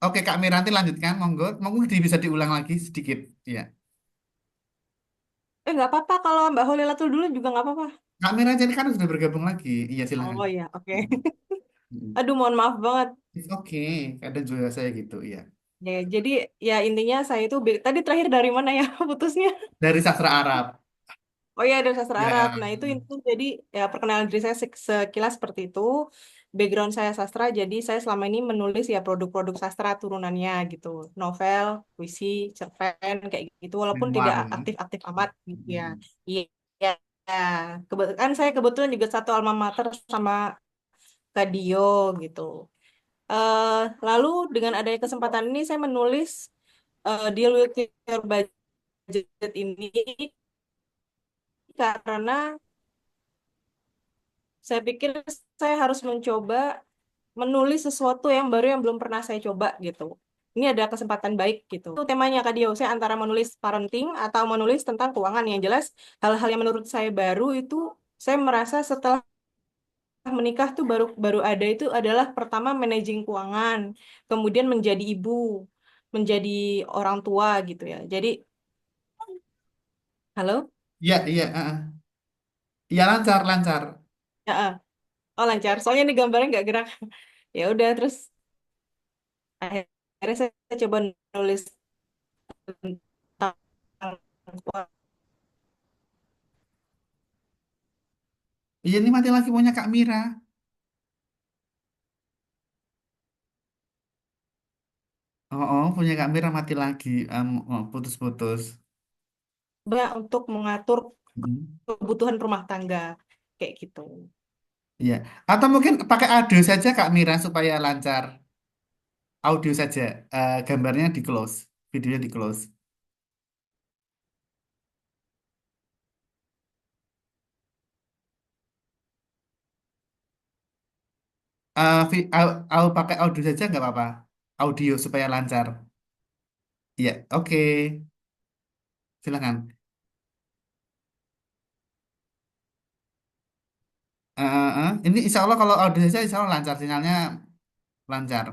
Oke, Kak Miranti lanjutkan, monggo. Monggo bisa diulang lagi sedikit. Ya. Nggak apa-apa kalau Mbak Holilatul dulu juga nggak apa-apa. Kak Miranti kan sudah bergabung lagi. Iya, silakan. Oh iya, oke. Mm-mm. Aduh, mohon maaf banget. It's okay. Kadang juga saya gitu, ya. Ya, jadi ya intinya saya itu tadi terakhir dari mana ya putusnya? Dari sastra Arab. Oh iya, dari sastra Arab. Ya. Nah, itu jadi ya perkenalan diri saya sekilas seperti itu. Background saya sastra, jadi saya selama ini menulis ya produk-produk sastra turunannya gitu. Novel, puisi, cerpen, kayak gitu. Walaupun Memoir tidak ya. aktif-aktif amat gitu ya. Mm. Iya, ya. Kebetulan saya kebetulan juga satu alma mater sama Kadio gitu. Eh, Lalu dengan adanya kesempatan ini saya menulis Deal with Your Budget ini karena saya pikir saya harus mencoba menulis sesuatu yang baru yang belum pernah saya coba gitu. Ini ada kesempatan baik gitu. Itu temanya Kak Dio, saya antara menulis parenting atau menulis tentang keuangan. Yang jelas hal-hal yang menurut saya baru itu saya merasa setelah menikah tuh baru baru ada itu adalah pertama managing keuangan, kemudian menjadi ibu, menjadi orang tua gitu ya. Jadi, halo? Iya, iya. Iya, lancar, lancar. Ya, oh lancar. Soalnya ini gambarnya nggak gerak. Ya udah, terus akhirnya saya coba nulis tentang keuangan. Iya, ini mati lagi punya Kak Mira. Punya Kak Mira mati lagi. Putus-putus. Untuk mengatur Hmm. kebutuhan rumah tangga kayak gitu. Iya. Atau mungkin pakai audio saja Kak Mira supaya lancar. Audio saja. Gambarnya di close. Videonya di close. Pakai audio saja nggak apa-apa. Audio supaya lancar. Iya, oke. Silakan. Ini insya Allah kalau audio saja insya Allah lancar. Sinyalnya lancar.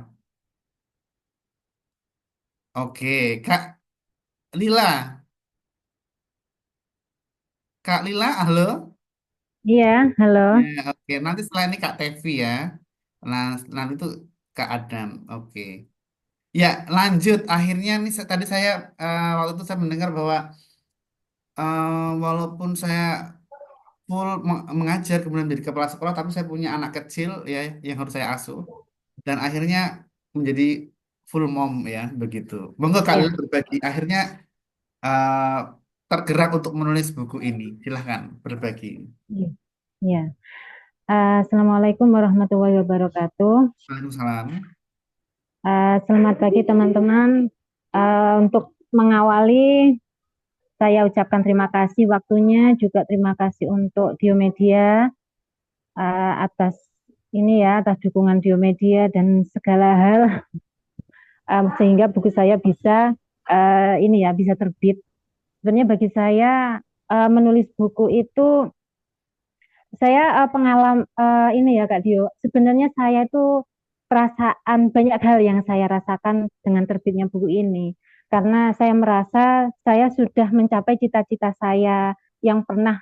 Oke. Kak Lila. Kak Lila, halo. Iya, halo. Ya, oke. Nanti setelah ini Kak Tevi ya. Nah, nanti itu Kak Adam. Oke. Ya, lanjut. Akhirnya nih tadi saya waktu itu saya mendengar bahwa walaupun saya full mengajar kemudian menjadi kepala sekolah, tapi saya punya anak kecil ya yang harus saya asuh dan akhirnya menjadi full mom ya begitu. Monggo Iya, kalian berbagi. Akhirnya eh, tergerak untuk menulis buku ini. Silahkan berbagi. iya. Iya. Assalamualaikum warahmatullahi wabarakatuh. Waalaikumsalam. Selamat pagi teman-teman. Untuk mengawali, saya ucapkan terima kasih waktunya, juga terima kasih untuk Diomedia atas ini ya, atas dukungan Diomedia dan segala hal sehingga buku saya bisa ini ya bisa terbit Sebenarnya bagi saya menulis buku itu saya ini ya Kak Dio. Sebenarnya saya itu perasaan banyak hal yang saya rasakan dengan terbitnya buku ini. Karena saya merasa saya sudah mencapai cita-cita saya yang pernah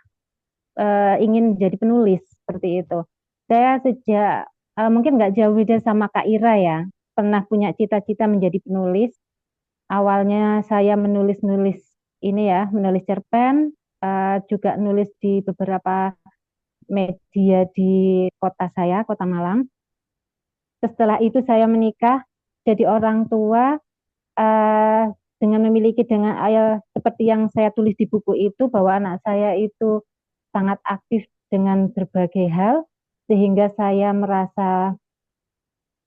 ingin jadi penulis seperti itu. Saya sejak mungkin nggak jauh beda sama Kak Ira ya, pernah punya cita-cita menjadi penulis. Awalnya saya menulis-nulis ini ya, menulis cerpen, juga nulis di beberapa media di kota saya, Kota Malang. Setelah itu saya menikah, jadi orang tua eh, dengan memiliki dengan ayah seperti yang saya tulis di buku itu bahwa anak saya itu sangat aktif dengan berbagai hal sehingga saya merasa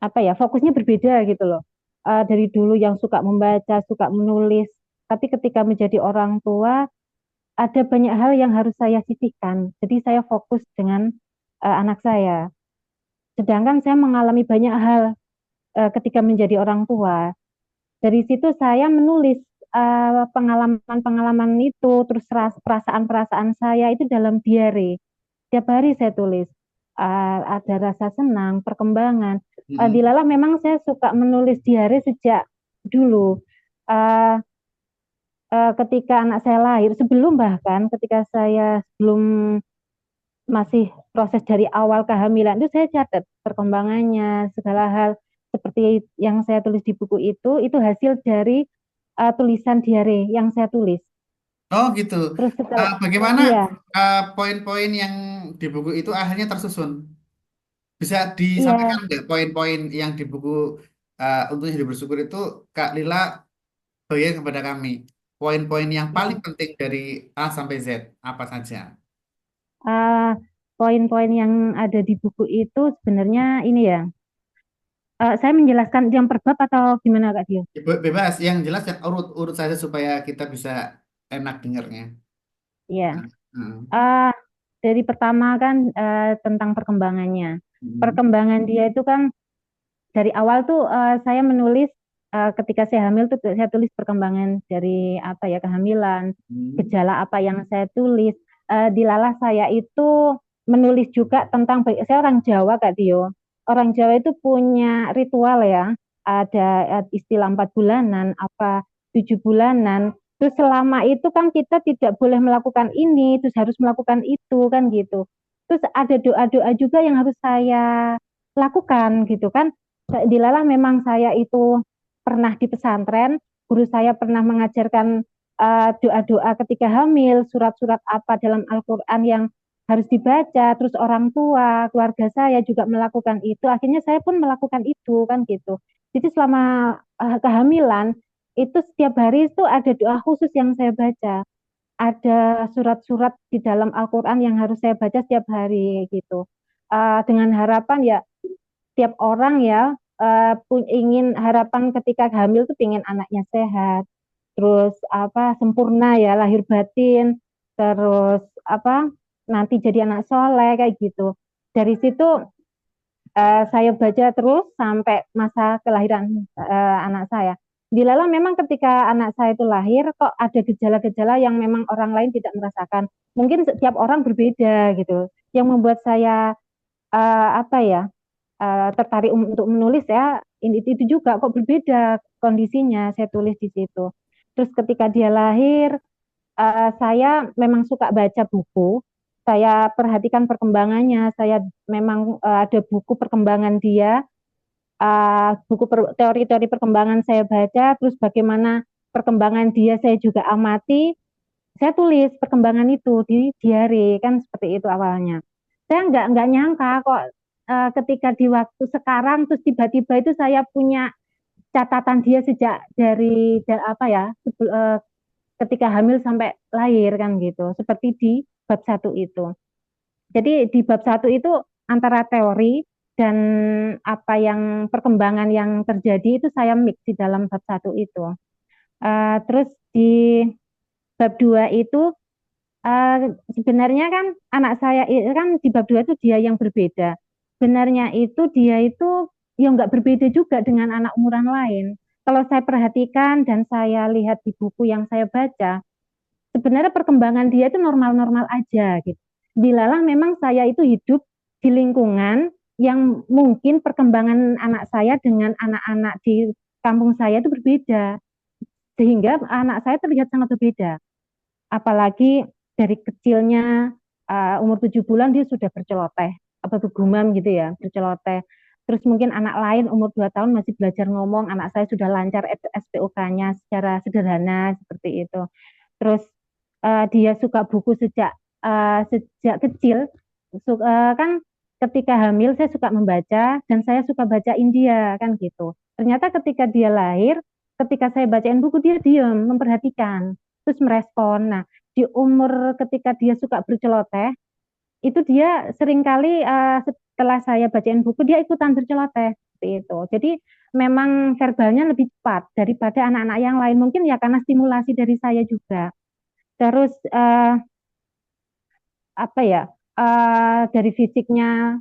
apa ya fokusnya berbeda gitu loh. Dari dulu yang suka membaca, suka menulis, tapi ketika menjadi orang tua ada banyak hal yang harus saya sisihkan. Jadi saya fokus dengan anak saya. Sedangkan saya mengalami banyak hal ketika menjadi orang tua. Dari situ saya menulis pengalaman-pengalaman itu, terus perasaan-perasaan saya itu dalam diary. Tiap hari saya tulis. Ada rasa senang, perkembangan. Dilalah memang saya suka menulis diary sejak dulu. Eh, Ketika anak saya lahir, sebelum bahkan ketika saya belum masih proses dari awal kehamilan itu saya catat perkembangannya segala hal seperti yang saya tulis di buku itu hasil dari tulisan diary yang saya tulis. Oh gitu. Terus setelah Bagaimana iya poin-poin yang di buku itu akhirnya tersusun? Bisa iya disampaikan nggak poin-poin yang di buku untuk Hidup Bersyukur itu Kak Lila bagikan kepada kami. Poin-poin yang paling iya. penting dari A sampai Z apa saja? Eh, Poin-poin yang ada di buku itu sebenarnya ini ya. Saya menjelaskan yang per bab atau gimana Kak Dio? Bebas, yang jelas yang urut-urut saja supaya kita bisa enak dengarnya. Iya. Hmm. Eh, dari pertama kan tentang perkembangannya. Hmm. Perkembangan dia itu kan dari awal tuh saya menulis ketika saya hamil tuh saya tulis perkembangan dari apa ya kehamilan, Hmm. gejala apa yang saya tulis. Dilalah saya itu menulis juga tentang saya orang Jawa Kak Tio. Orang Jawa itu punya ritual ya, ada istilah 4 bulanan, apa 7 bulanan. Terus selama itu kan kita tidak boleh melakukan ini, terus harus melakukan itu kan gitu. Terus ada doa-doa juga yang harus saya lakukan gitu kan. Dilalah memang saya itu pernah di pesantren, guru saya pernah mengajarkan doa-doa ketika hamil, surat-surat apa dalam Al-Quran yang harus dibaca, terus orang tua, keluarga saya juga melakukan itu, akhirnya saya pun melakukan itu, kan gitu. Jadi selama kehamilan, itu setiap hari itu ada doa khusus yang saya baca, ada surat-surat di dalam Al-Quran yang harus saya baca setiap hari gitu. Dengan harapan ya tiap orang ya ingin harapan ketika hamil tuh pengen anaknya sehat, terus apa sempurna ya lahir batin, terus apa nanti jadi anak soleh kayak gitu. Dari situ saya baca terus sampai masa kelahiran anak saya. Dilalah memang ketika anak saya itu lahir kok ada gejala-gejala yang memang orang lain tidak merasakan. Mungkin setiap orang berbeda gitu. Yang membuat saya apa ya tertarik untuk menulis ya ini itu juga kok berbeda kondisinya saya tulis di situ. Terus ketika dia lahir saya memang suka baca buku, saya perhatikan perkembangannya, saya memang ada buku perkembangan dia, buku teori-teori perkembangan saya baca, terus bagaimana perkembangan dia saya juga amati, saya tulis perkembangan itu di diary kan seperti itu awalnya. Saya nggak nyangka kok ketika di waktu sekarang terus tiba-tiba itu saya punya catatan dia sejak dari apa ya ketika hamil sampai lahir kan gitu. Seperti di bab 1 itu. Jadi di bab 1 itu antara teori dan apa yang perkembangan yang terjadi itu saya mix di dalam bab 1 itu. Terus di bab 2 itu sebenarnya kan anak saya kan di bab 2 itu dia yang berbeda. Sebenarnya itu dia itu yang nggak berbeda juga dengan anak umuran lain. Kalau saya perhatikan dan saya lihat di buku yang saya baca, sebenarnya perkembangan dia itu normal-normal aja gitu. Dilalah memang saya itu hidup di lingkungan yang mungkin perkembangan anak saya dengan anak-anak di kampung saya itu berbeda, sehingga anak saya terlihat sangat berbeda. Apalagi dari kecilnya umur 7 bulan dia sudah berceloteh, apa bergumam gitu ya, berceloteh. Terus mungkin anak lain umur 2 tahun masih belajar ngomong, anak saya sudah lancar SPOK-nya secara sederhana seperti itu. Terus dia suka buku sejak kecil. Kan ketika hamil saya suka membaca dan saya suka baca India kan gitu. Ternyata ketika dia lahir, ketika saya bacain buku dia diam, memperhatikan, terus merespon. Nah, di umur ketika dia suka berceloteh, itu dia seringkali setelah saya bacain buku dia ikutan berceloteh seperti itu. Jadi memang verbalnya lebih cepat daripada anak-anak yang lain. Mungkin ya karena stimulasi dari saya juga. Terus apa ya? Dari fisiknya,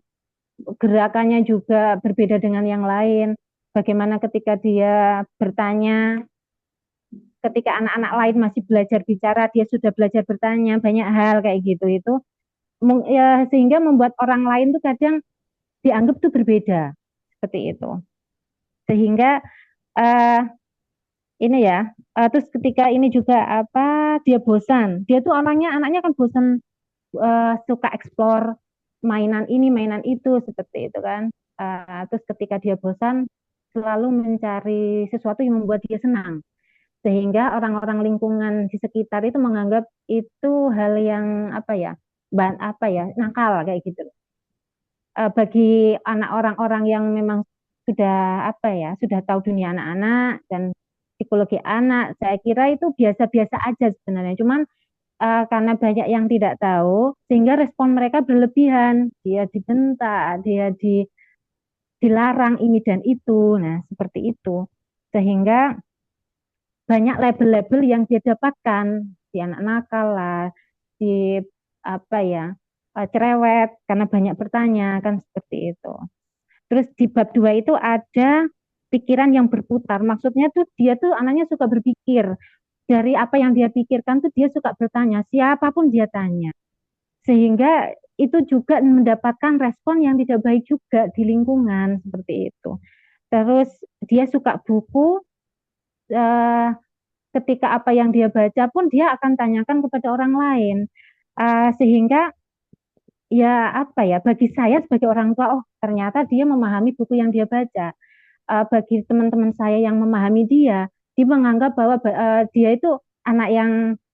gerakannya juga berbeda dengan yang lain. Bagaimana ketika dia bertanya, ketika anak-anak lain masih belajar bicara, dia sudah belajar bertanya, banyak hal kayak gitu itu ya, sehingga membuat orang lain tuh kadang dianggap tuh berbeda seperti itu. Sehingga uh, ini ya, terus ketika ini juga apa dia bosan, dia tuh anaknya kan bosan, suka eksplor mainan ini mainan itu seperti itu kan. Terus ketika dia bosan selalu mencari sesuatu yang membuat dia senang, sehingga orang-orang lingkungan di sekitar itu menganggap itu hal yang apa ya, apa ya, nakal kayak gitu. Bagi anak orang-orang yang memang sudah apa ya, sudah tahu dunia anak-anak dan psikologi anak, saya kira itu biasa-biasa aja sebenarnya. Cuman karena banyak yang tidak tahu, sehingga respon mereka berlebihan. Dia dibentak, dilarang ini dan itu. Nah, seperti itu. Sehingga banyak label-label yang dia dapatkan, di anak nakal lah, di apa ya, cerewet karena banyak bertanya kan seperti itu. Terus di bab 2 itu ada pikiran yang berputar. Maksudnya tuh dia tuh anaknya suka berpikir. Dari apa yang dia pikirkan tuh dia suka bertanya, siapapun dia tanya. Sehingga itu juga mendapatkan respon yang tidak baik juga di lingkungan seperti itu. Terus dia suka buku, eh, ketika apa yang dia baca pun dia akan tanyakan kepada orang lain. Sehingga ya apa ya, bagi saya sebagai orang tua, oh ternyata dia memahami buku yang dia baca. Bagi teman-teman saya yang memahami dia menganggap bahwa dia itu anak yang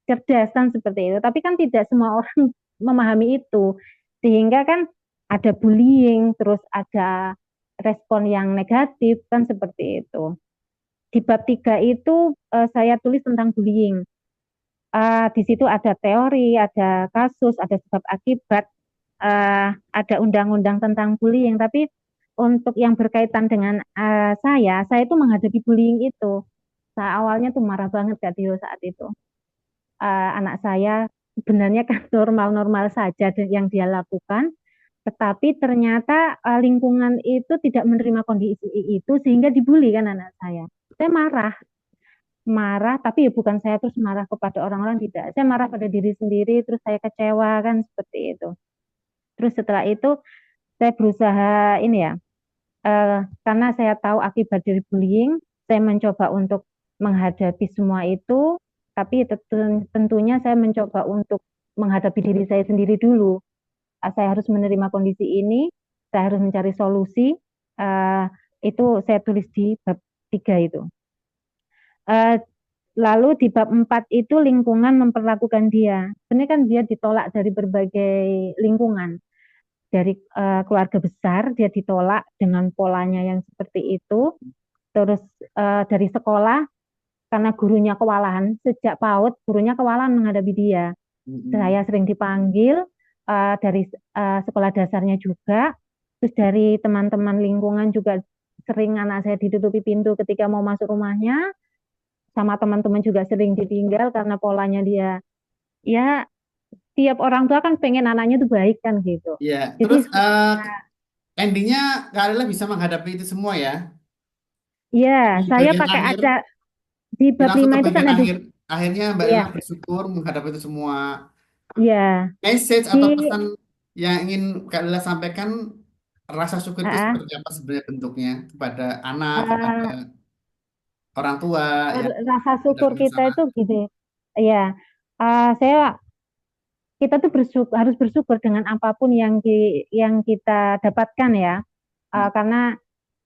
cerdas kan seperti itu. Tapi kan tidak semua orang memahami itu. Sehingga kan ada bullying, terus ada respon yang negatif kan seperti itu. Di bab 3 itu saya tulis tentang bullying. Di situ ada teori, ada kasus, ada sebab akibat, ada undang-undang tentang bullying. Tapi untuk yang berkaitan dengan saya itu menghadapi bullying itu. Saya awalnya tuh marah banget Kak Dio saat itu. Anak saya sebenarnya kan normal-normal saja yang dia lakukan, tetapi ternyata lingkungan itu tidak menerima kondisi itu sehingga dibully kan anak saya. Saya marah, tapi ya bukan saya terus marah kepada orang-orang, tidak. Saya marah pada diri sendiri, terus saya kecewa kan seperti itu. Terus setelah itu saya berusaha ini ya, karena saya tahu akibat dari bullying, saya mencoba untuk menghadapi semua itu, tapi tentunya saya mencoba untuk menghadapi diri saya sendiri dulu. Saya harus menerima kondisi ini, saya harus mencari solusi. Itu saya tulis di bab 3 itu. Lalu di bab 4 itu lingkungan memperlakukan dia. Sebenarnya kan dia ditolak dari berbagai lingkungan. Dari keluarga besar dia ditolak dengan polanya yang seperti itu. Terus dari sekolah, karena gurunya kewalahan, sejak PAUD gurunya kewalahan menghadapi dia. Saya sering dipanggil dari sekolah dasarnya juga. Terus dari teman-teman lingkungan juga sering anak saya ditutupi pintu ketika mau masuk rumahnya. Sama teman-teman juga sering ditinggal karena polanya dia, ya tiap orang tua kan pengen anaknya tuh baik kan gitu. Ya, Jadi terus endingnya Kak Lila bisa menghadapi itu semua ya. ya Di saya bagian pakai akhir, ada di bab langsung 5 ke itu kan bagian ada, akhir. akhirnya Mbak Lila Iya, bersyukur menghadapi itu semua. iya. Message Di atau pesan yang ingin Kak Lila sampaikan, rasa syukur itu ah, seperti apa sebenarnya bentuknya kepada anak, kepada ah, orang tua, ya, rasa ada syukur kita masalah. itu gini. Ya, saya kita tuh harus bersyukur dengan apapun yang kita dapatkan ya. Hmm. Karena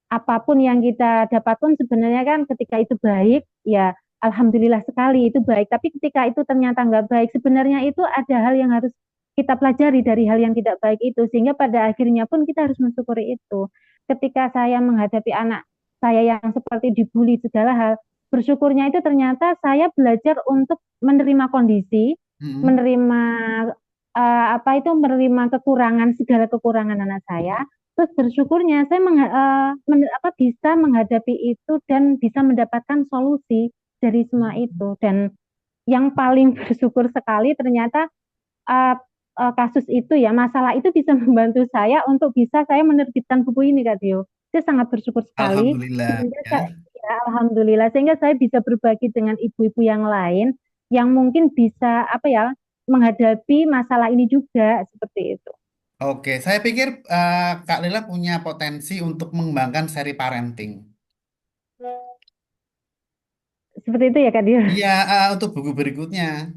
apapun yang kita dapatkan sebenarnya kan ketika itu baik, ya alhamdulillah sekali itu baik. Tapi ketika itu ternyata nggak baik, sebenarnya itu ada hal yang harus kita pelajari dari hal yang tidak baik itu. Sehingga pada akhirnya pun kita harus mensyukuri itu. Ketika saya menghadapi anak saya yang seperti dibully segala hal, bersyukurnya itu ternyata saya belajar untuk menerima kondisi, Hmm. menerima menerima kekurangan segala kekurangan anak saya. Terus bersyukurnya saya bisa menghadapi itu dan bisa mendapatkan solusi dari semua itu. Dan yang paling bersyukur sekali ternyata uh, kasus itu ya, masalah itu bisa membantu saya untuk bisa saya menerbitkan buku ini Kak Dio. Saya sangat bersyukur sekali Alhamdulillah sehingga ya. saya, ya, alhamdulillah sehingga saya bisa berbagi dengan ibu-ibu yang lain yang mungkin bisa menghadapi masalah ini juga seperti itu. Oke, saya pikir Kak Lila punya potensi untuk mengembangkan seri parenting. Seperti itu ya Kak Dio. Iya, untuk buku berikutnya.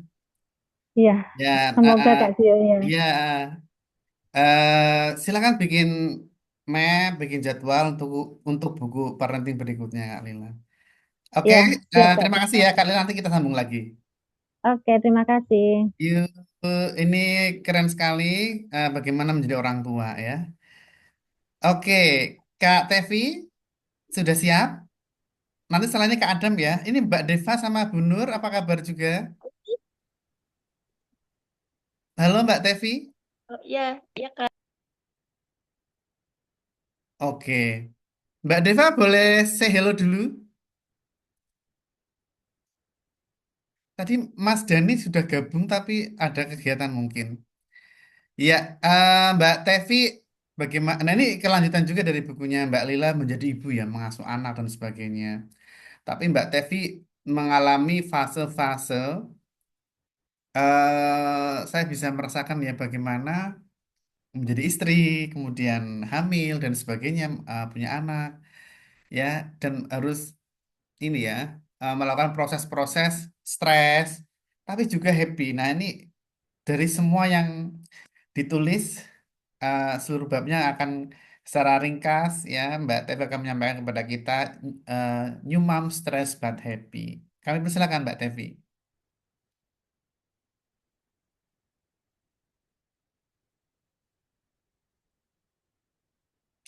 Iya, Ya, semoga Kak Dio ya. iya, silakan bikin map, bikin jadwal untuk buku parenting berikutnya, Kak Lila. Oke, Iya, siap Kak terima kasih Dio. ya, Kak Lila. Nanti kita sambung lagi. Oke, terima kasih. Yuk, ini keren sekali bagaimana menjadi orang tua ya. Oke, Kak Tevi sudah siap? Nanti selanjutnya Kak Adam ya. Ini Mbak Deva sama Bu Nur, apa kabar juga? Halo Mbak Tevi. Oh, iya, iya Kak. Oke, Mbak Deva boleh say hello dulu. Tadi Mas Dani sudah gabung tapi ada kegiatan mungkin. Ya, Mbak Tevi, bagaimana? Nah ini kelanjutan juga dari bukunya Mbak Lila menjadi ibu ya, mengasuh anak dan sebagainya. Tapi Mbak Tevi mengalami fase-fase, saya bisa merasakan ya bagaimana menjadi istri, kemudian hamil dan sebagainya, punya anak, ya, dan harus ini ya, melakukan proses-proses stres, tapi juga happy. Nah ini dari semua yang ditulis, seluruh babnya akan secara ringkas ya Mbak Tevi akan menyampaikan kepada kita uh, New Mom Stress But Happy. Kami persilakan Mbak Tevi.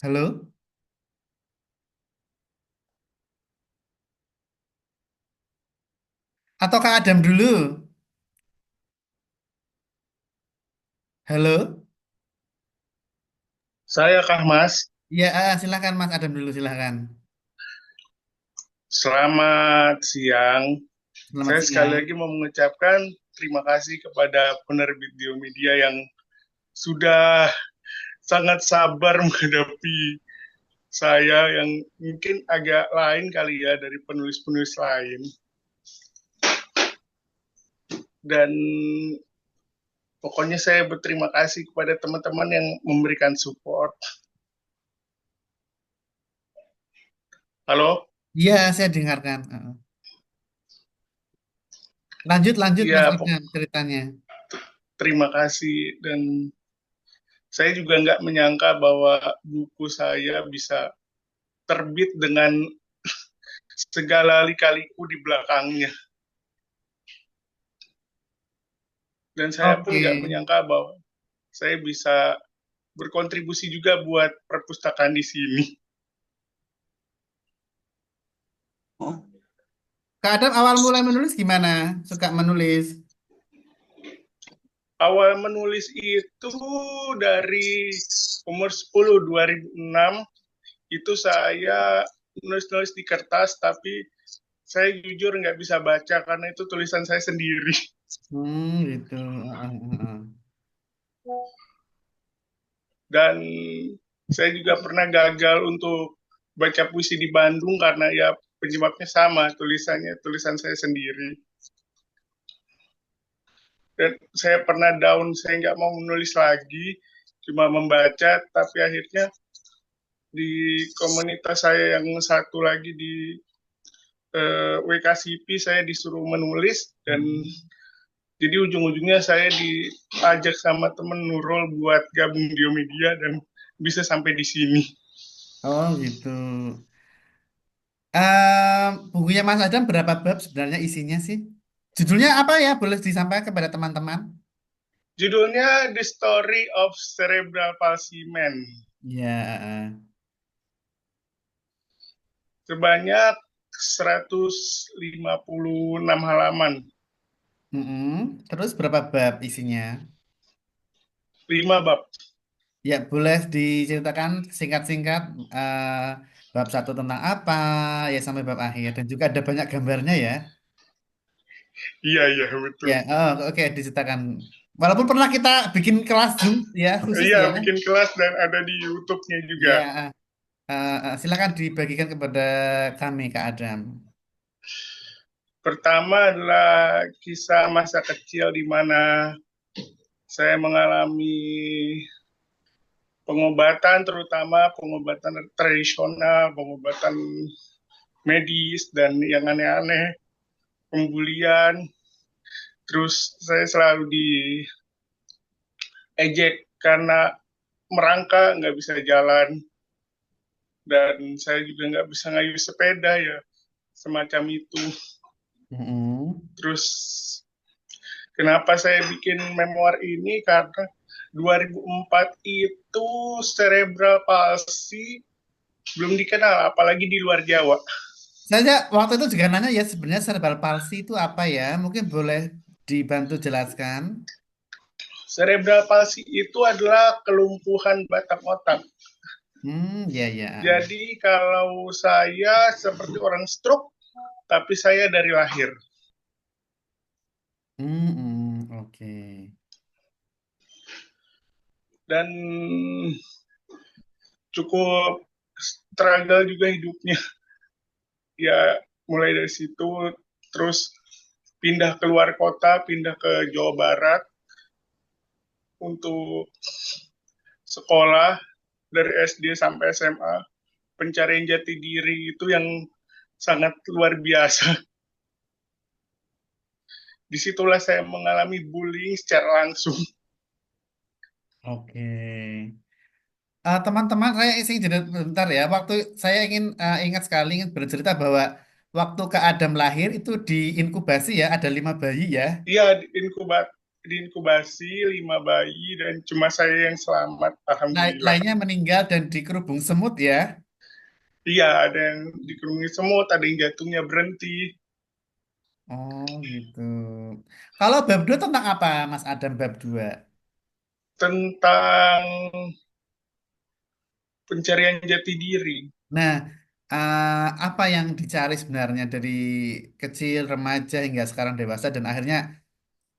Halo? Atau Kak Adam dulu? Halo? Saya Kang Mas, Ya, silakan Mas Adam dulu silakan. selamat siang. Selamat Saya sekali siang. lagi mau mengucapkan terima kasih kepada penerbit Biomedia yang sudah sangat sabar menghadapi saya yang mungkin agak lain kali ya dari penulis-penulis lain. Dan pokoknya saya berterima kasih kepada teman-teman yang memberikan support. Halo? Iya, saya dengarkan. Lanjut, lanjut Mas Ya, Adam ceritanya. terima kasih. Dan saya juga nggak menyangka bahwa buku saya bisa terbit dengan segala lika-liku di belakangnya. Dan saya pun Oke. nggak menyangka bahwa saya bisa berkontribusi juga buat perpustakaan di sini. Kak Adam awal mulai menulis gimana? Suka menulis? Awal menulis itu dari umur 10, 2006, itu saya nulis-nulis di kertas, tapi saya jujur nggak bisa baca karena itu tulisan saya sendiri. Gitu. Dan saya juga pernah gagal untuk baca puisi di Bandung karena ya penyebabnya sama, tulisan saya sendiri. Dan saya pernah down, saya nggak mau menulis lagi, cuma membaca, tapi akhirnya di komunitas saya yang satu lagi di WKCP saya disuruh menulis, dan jadi ujung-ujungnya saya diajak sama temen Nurul buat gabung di Media dan bisa sampai di sini. Oh gitu. Bukunya Mas Adam berapa bab sebenarnya isinya sih? Judulnya apa ya? Boleh disampaikan kepada teman-teman? Judulnya The Story of Cerebral Palsy Man. Ya. Sebanyak 156 halaman. Terus berapa bab isinya? 5 bab. Ya, boleh diceritakan singkat-singkat bab satu tentang apa ya sampai bab akhir dan juga ada banyak gambarnya ya. Iya, betul. Ya, oh, oke diceritakan. Walaupun pernah kita bikin kelas Zoom ya khusus Iya, ya. bikin kelas dan ada di YouTube-nya juga. Ya, silakan dibagikan kepada kami Kak Adam. Pertama adalah kisah masa kecil di mana saya mengalami pengobatan, terutama pengobatan tradisional, pengobatan medis, dan yang aneh-aneh, pembulian. Terus saya selalu diejek karena merangkak, nggak bisa jalan, dan saya juga nggak bisa ngayuh sepeda ya, semacam itu. Terus kenapa saya bikin memoir ini, karena 2004 itu cerebral palsy belum dikenal, apalagi di luar Jawa. Saya waktu itu juga nanya ya sebenarnya cerebral palsy itu apa ya? Mungkin boleh dibantu jelaskan. Cerebral palsy itu adalah kelumpuhan batang otak. Ya. Jadi kalau saya seperti orang stroke, tapi saya dari lahir. Oke. Dan cukup struggle juga hidupnya. Ya mulai dari situ, terus pindah keluar kota, pindah ke Jawa Barat untuk sekolah dari SD sampai SMA. Pencarian jati diri itu yang sangat luar biasa. Disitulah saya mengalami bullying secara langsung. Oke. Teman-teman, saya ingin jadi bentar ya. Waktu saya ingat sekali ingin bercerita bahwa waktu Kak Adam lahir itu diinkubasi ya, ada 5 bayi ya. Iya, diinkubasi 5 bayi dan cuma saya yang selamat, alhamdulillah. Lainnya meninggal dan dikerubung semut ya. Iya, ada yang dikerungi semut, ada yang jantungnya berhenti. Oh gitu. Kalau bab 2 tentang apa, Mas Adam bab 2? Tentang pencarian jati diri. Nah, apa yang dicari sebenarnya dari kecil, remaja hingga sekarang dewasa dan akhirnya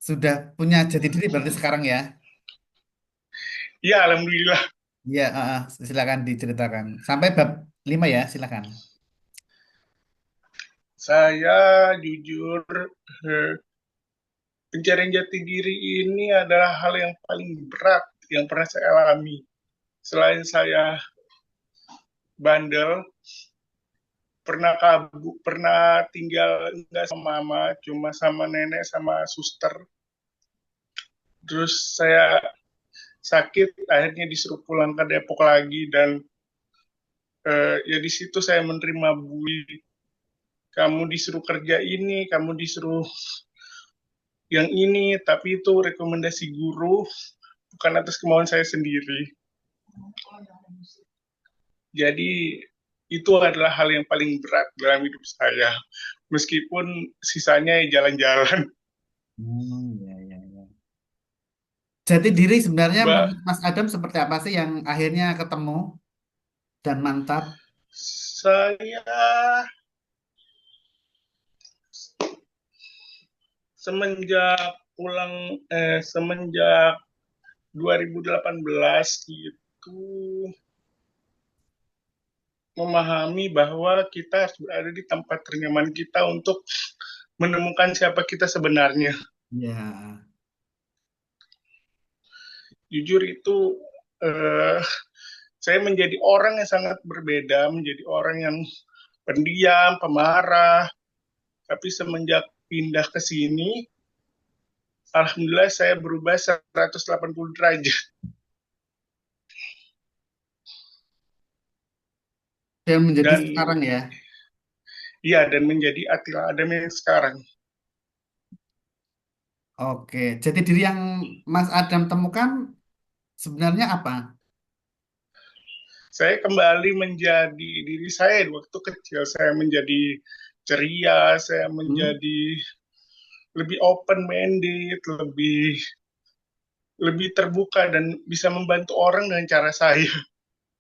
sudah punya jati diri berarti sekarang ya? Iya, alhamdulillah. Iya, silakan diceritakan. Sampai bab 5 ya, silakan. Saya jujur, pencarian jati diri ini adalah hal yang paling berat yang pernah saya alami. Selain saya bandel, pernah tinggal enggak sama mama, cuma sama nenek sama suster. Terus saya sakit, akhirnya disuruh pulang ke Depok lagi, dan ya di situ saya menerima bully. Kamu disuruh kerja ini, kamu disuruh yang ini, tapi itu rekomendasi guru, bukan atas kemauan saya sendiri. Jadi itu adalah hal yang paling berat dalam hidup saya. Meskipun sisanya jalan-jalan. Ya. Jati diri sebenarnya Mbak, menurut Mas Adam seperti apa sih yang akhirnya ketemu dan mantap? saya semenjak 2018 itu memahami bahwa kita harus berada di tempat ternyaman kita untuk menemukan siapa kita sebenarnya. Ya. jujur itu eh, saya menjadi orang yang sangat berbeda, menjadi orang yang pendiam, pemarah. Tapi semenjak pindah ke sini, alhamdulillah saya berubah 180 derajat. Dan menjadi Dan sekarang ya. iya, dan menjadi Attila Adam yang sekarang. Oke, jadi diri yang Mas Adam temukan sebenarnya apa? Saya kembali menjadi diri saya waktu kecil. Saya menjadi ceria, saya Hmm? menjadi lebih open-minded, lebih terbuka dan bisa membantu orang dengan cara saya.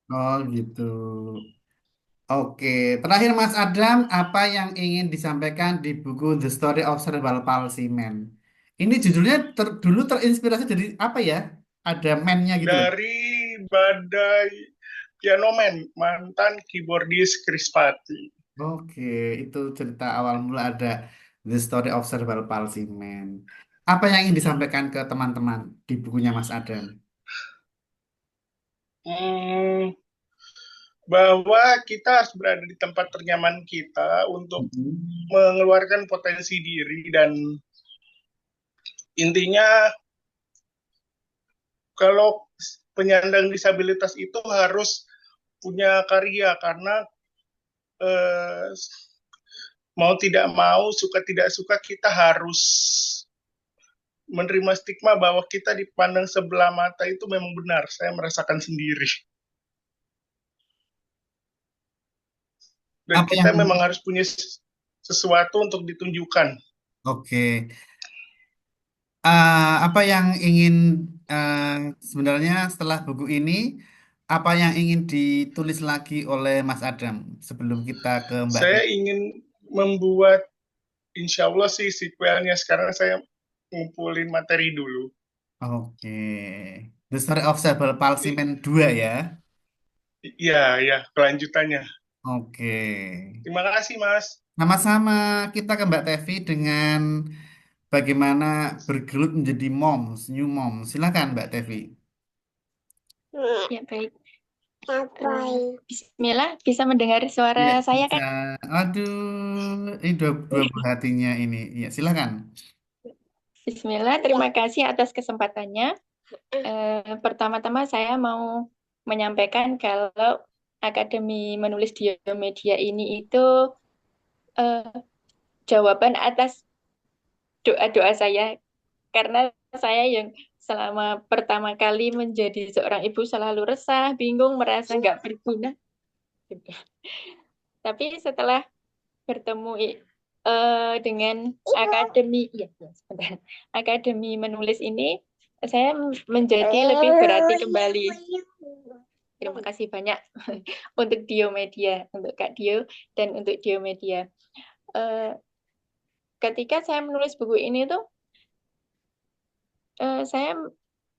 Oh gitu. Oke, terakhir Mas Adam, apa yang ingin disampaikan di buku The Story of Cerebral Palsy Man? Ini judulnya dulu terinspirasi dari apa ya? Ada man-nya gitu loh. Dari Badai Piano Man, mantan keyboardis Chris Patti. Oke, itu cerita awal mula ada The Story of Cerebral Palsy Man. Apa yang ingin disampaikan ke teman-teman di bukunya Mas Adam? Hmm, bahwa kita harus berada di tempat ternyaman kita untuk Mhm. mengeluarkan potensi diri, dan intinya kalau penyandang disabilitas itu harus punya karya, karena eh, mau tidak mau, suka tidak suka, kita harus menerima stigma bahwa kita dipandang sebelah mata itu memang benar. Saya merasakan sendiri. Dan Apa kita yang memang harus punya sesuatu untuk ditunjukkan. Oke. Apa yang ingin eh, sebenarnya setelah buku ini, apa yang ingin ditulis lagi oleh Mas Adam sebelum kita ke Mbak Saya Teh? ingin membuat, insya Allah sih, sequelnya. Sekarang saya ngumpulin materi dulu. Oke. The Story of Cerebral Palsy Man 2 ya. Iya, ya, kelanjutannya. Oke. Terima kasih, Mas. Sama-sama kita ke Mbak Tevi dengan bagaimana bergelut menjadi moms, new mom. Silakan Mbak Tevi. Ya, baik. Bismillah, bisa mendengar suara Ya, saya bisa. kan? Aduh, ini dua buah hatinya ini. Ya, silakan. Bismillah, terima kasih atas kesempatannya. Pertama-tama saya mau menyampaikan kalau Akademi Menulis Diomedia ini itu eh, jawaban atas doa-doa saya. Karena saya yang selama pertama kali menjadi seorang ibu selalu resah, bingung, merasa nggak berguna. Tapi setelah bertemu dengan akademi, ya, sebentar. Akademi menulis ini, saya menjadi lebih berarti kembali. Terima kasih banyak untuk Diomedia, untuk Kak Dio dan untuk Diomedia. Ketika saya menulis buku ini tuh, saya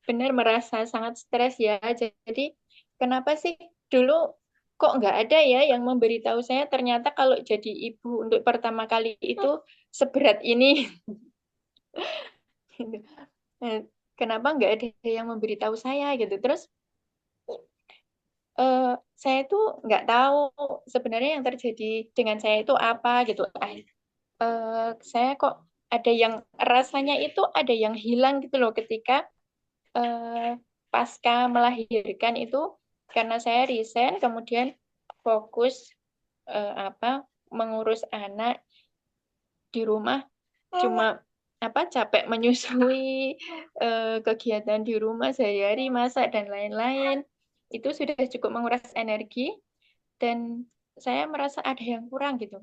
benar merasa sangat stres ya. Jadi kenapa sih dulu kok nggak ada ya yang memberitahu saya ternyata kalau jadi ibu untuk pertama kali itu seberat ini. Kenapa nggak ada yang memberitahu saya gitu. Terus saya tuh nggak tahu sebenarnya yang terjadi dengan saya itu apa gitu. Saya kok ada yang rasanya itu ada yang hilang gitu loh ketika pasca melahirkan itu, karena saya resign kemudian fokus mengurus anak di rumah, cuma capek menyusui, kegiatan di rumah sehari-hari, masak dan lain-lain, itu sudah cukup menguras energi dan saya merasa ada yang kurang gitu.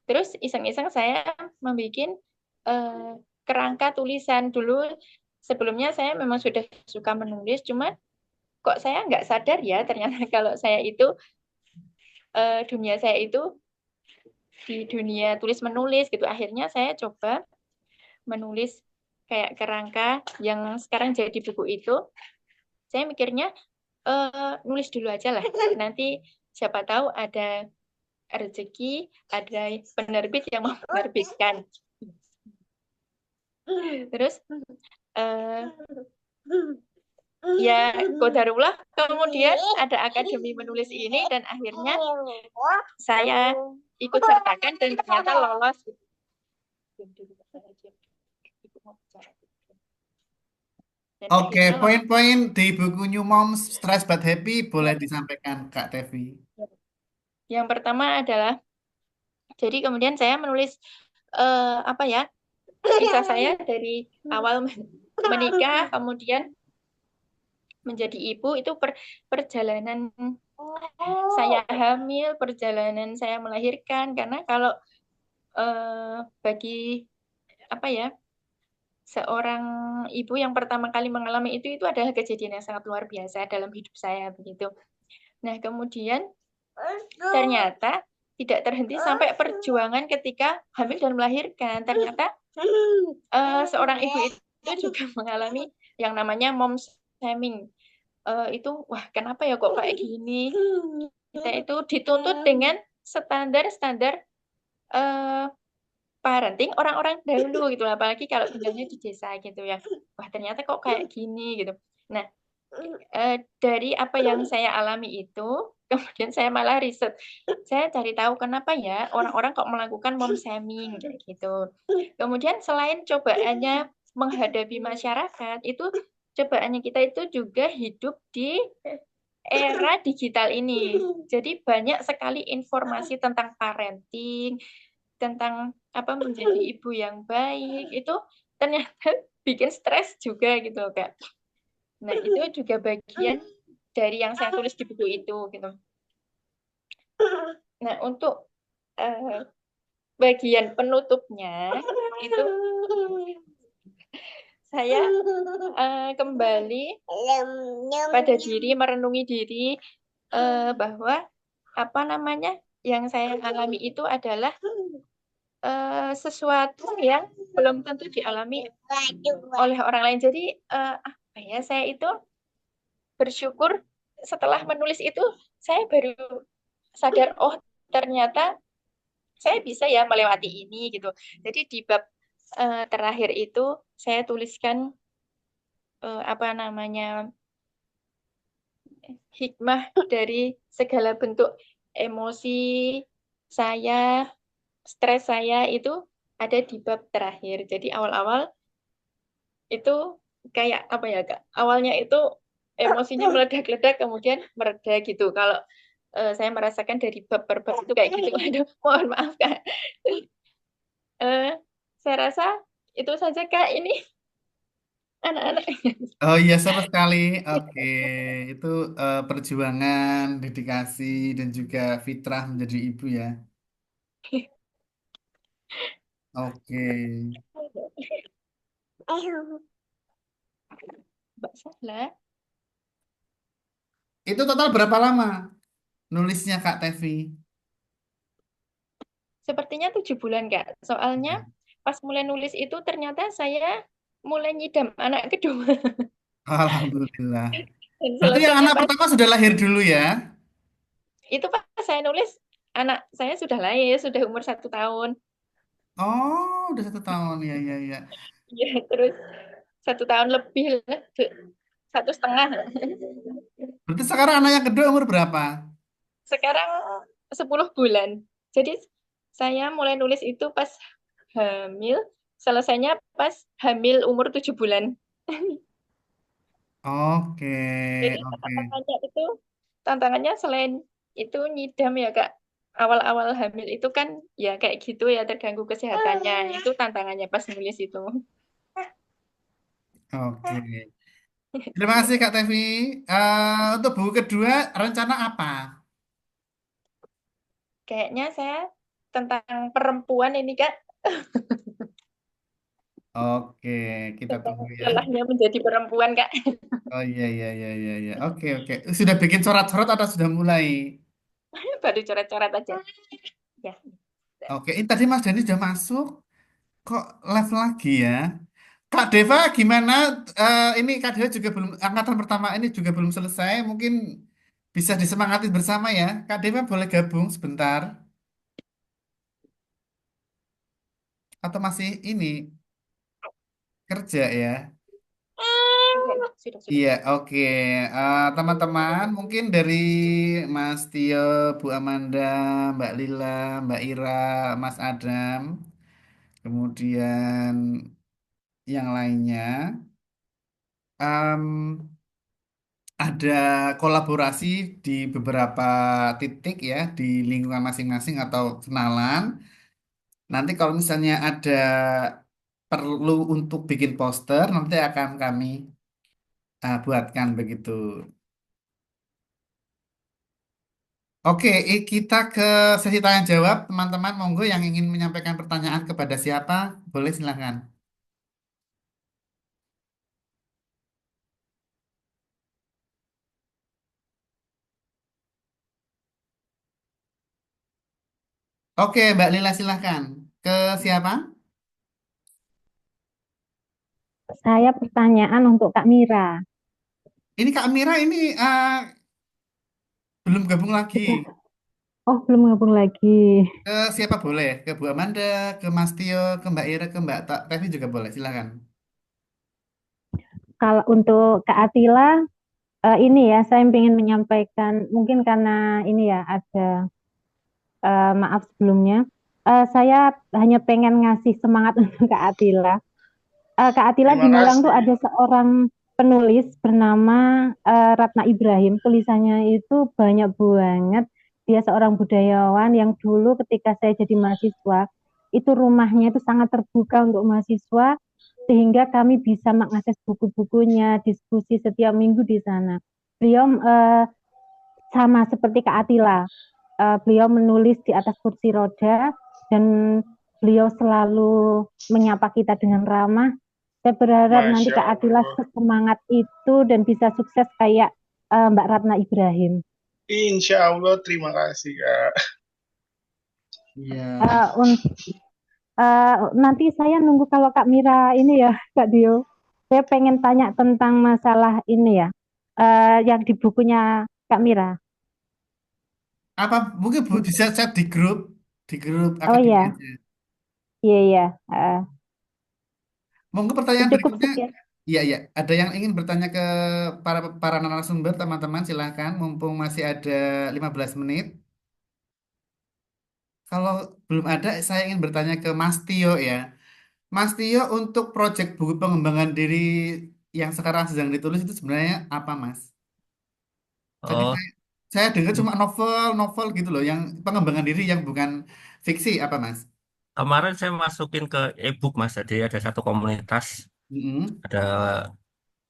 Terus iseng-iseng saya membuat kerangka tulisan. Dulu sebelumnya saya memang sudah suka menulis, cuma kok saya nggak sadar ya ternyata kalau saya itu dunia saya itu di dunia tulis menulis gitu. Akhirnya saya coba menulis kayak kerangka yang sekarang jadi buku itu. Saya mikirnya nulis dulu aja lah. Nanti siapa tahu ada rezeki, ada penerbit yang mau menerbitkan. Terus ya qadarullah kemudian ada akademi menulis ini dan akhirnya saya ikut sertakan dan ternyata lolos. Dan Oke, akhirnya lolos. poin-poin di buku New Moms Stress But Happy boleh disampaikan Kak Tevi. Yang pertama adalah, jadi kemudian saya menulis apa ya, kisah saya dari awal menikah, kemudian menjadi ibu, itu perjalanan saya hamil, perjalanan saya melahirkan. Karena kalau bagi apa ya, seorang ibu yang pertama kali mengalami itu adalah kejadian yang sangat luar biasa dalam hidup saya begitu. Nah, kemudian ternyata tidak terhenti sampai perjuangan ketika hamil dan melahirkan. Ternyata seorang ibu itu juga mengalami yang namanya mom shaming. Itu wah, kenapa ya kok kayak gini? Kita itu dituntut dengan standar-standar parenting orang-orang dahulu gitu, apalagi kalau tinggalnya di desa gitu ya. Wah, ternyata kok kayak gini gitu. Nah, dari apa yang saya alami itu, kemudian saya malah riset. Saya cari tahu kenapa ya orang-orang kok melakukan mom shaming kayak gitu. Kemudian selain cobaannya menghadapi masyarakat, itu cobaannya kita itu juga hidup di era digital ini. Jadi banyak sekali informasi tentang parenting, tentang apa menjadi ibu yang baik, itu ternyata bikin stres juga gitu, Kak. Nah, itu juga bagian dari yang saya tulis di buku itu gitu. Nah, untuk bagian penutupnya itu saya kembali pada diri, merenungi diri bahwa apa namanya yang saya alami itu adalah sesuatu yang belum tentu dialami oleh orang lain. Jadi apa ya, saya itu bersyukur setelah menulis itu saya baru sadar, oh ternyata saya bisa ya melewati ini gitu. Jadi di bab terakhir itu saya tuliskan apa namanya, hikmah dari segala bentuk emosi saya, stres saya itu ada di bab terakhir. Jadi awal-awal itu kayak apa ya, Kak? Awalnya itu emosinya meledak-ledak kemudian mereda gitu. Kalau saya merasakan dari bab per bab itu kayak gitu. Aduh, mohon maaf, Kak. Eh, saya rasa itu saja, Kak. Ini anak-anak. Oh iya, seru sekali. Oke, itu perjuangan, dedikasi, dan juga fitrah menjadi ibu ya. Oke. Mbak Sahla, Itu total berapa lama nulisnya Kak Tevi? sepertinya 7 bulan, Kak. Soalnya pas mulai nulis itu ternyata saya mulai nyidam anak kedua. Alhamdulillah. Dan Berarti yang selesainya anak pas pertama sudah lahir dulu ya? itu, pas saya nulis anak saya sudah lahir, sudah umur 1 tahun. Oh, udah 1 tahun ya, ya, ya. Iya, terus 1 tahun lebih lah, 1,5. Berarti sekarang anak yang kedua umur berapa? Sekarang 10 bulan. Jadi saya mulai nulis itu pas hamil, selesainya pas hamil umur 7 bulan. Oke, Jadi oke. tantangannya selain itu nyidam ya, Kak. Awal-awal hamil itu kan ya kayak gitu ya, terganggu kesehatannya. Itu tantangannya pas nulis itu. Oke. Terima kasih Kak Tevi. Untuk buku kedua, rencana apa? Kayaknya saya tentang perempuan ini, Kak. Oke, kita Tentang tunggu ya. lelahnya menjadi perempuan, Kak. Oh iya, iya, iya, iya, iya. Oke, oke. Sudah bikin coret-coret atau sudah mulai? Baru coret-coret aja. Ya. Oke, ini tadi Mas Dani sudah masuk. Kok live lagi ya? Kak Deva gimana? Ini Kak Deva juga belum, angkatan pertama ini juga belum selesai. Mungkin bisa disemangati bersama ya. Kak Deva boleh gabung sebentar. Atau masih ini kerja ya? Sudah. Iya, oke. Teman-teman, mungkin dari Mas Tio, Bu Amanda, Mbak Lila, Mbak Ira, Mas Adam, kemudian yang lainnya, em, ada kolaborasi di beberapa titik ya, di lingkungan masing-masing atau kenalan. Nanti kalau misalnya ada perlu untuk bikin poster, nanti akan kami buatkan begitu. Oke, kita ke sesi tanya jawab, teman-teman. Monggo yang ingin menyampaikan pertanyaan kepada siapa, boleh silakan. Oke, Mbak Lila silakan. Ke siapa? Saya pertanyaan untuk Kak Mira. Ini Kak Mira ini belum gabung lagi. Sudah. Oh, belum gabung lagi. Ke siapa boleh? Ke Bu Amanda, ke Mas Tio, ke Mbak Ira, ke Mbak Tevi juga boleh. Silakan. Kalau untuk Kak Atila, ini ya, saya ingin menyampaikan, mungkin karena ini ya, ada maaf sebelumnya. Saya hanya pengen ngasih semangat untuk Kak Atila. Kak Atila di Terima Malang tuh kasih. ada seorang penulis bernama Ratna Ibrahim. Tulisannya itu banyak banget. Dia seorang budayawan yang dulu ketika saya jadi mahasiswa, itu rumahnya itu sangat terbuka untuk mahasiswa, sehingga kami bisa mengakses buku-bukunya, diskusi setiap minggu di sana. Beliau sama seperti Kak Atila, beliau menulis di atas kursi roda dan beliau selalu menyapa kita dengan ramah. Saya berharap nanti Masya Kak Atila Allah. sesemangat itu dan bisa sukses kayak Mbak Ratna Ibrahim. Insya Allah, terima kasih, Kak. Iya. Nanti saya nunggu kalau Kak Mira ini ya, Kak Dio. Saya pengen tanya tentang masalah ini ya, yang di bukunya Kak Mira. Apa mungkin Bu bisa chat di grup Oh akademi iya, aja. iya iya. Monggo pertanyaan Cukup berikutnya. sekian. Iya, iya. Ada yang ingin bertanya ke para para narasumber, teman-teman, silakan. Mumpung masih ada 15 menit. Kalau belum ada, saya ingin bertanya ke Mas Tio ya. Mas Tio, untuk proyek buku pengembangan diri yang sekarang sedang ditulis itu sebenarnya apa, Mas? Jadi Oh, saya dengar cuma novel-novel gitu loh, yang pengembangan diri yang bukan fiksi, apa, Mas? kemarin saya masukin ke e-book Mas. Jadi ada satu komunitas, Mm-mm, ada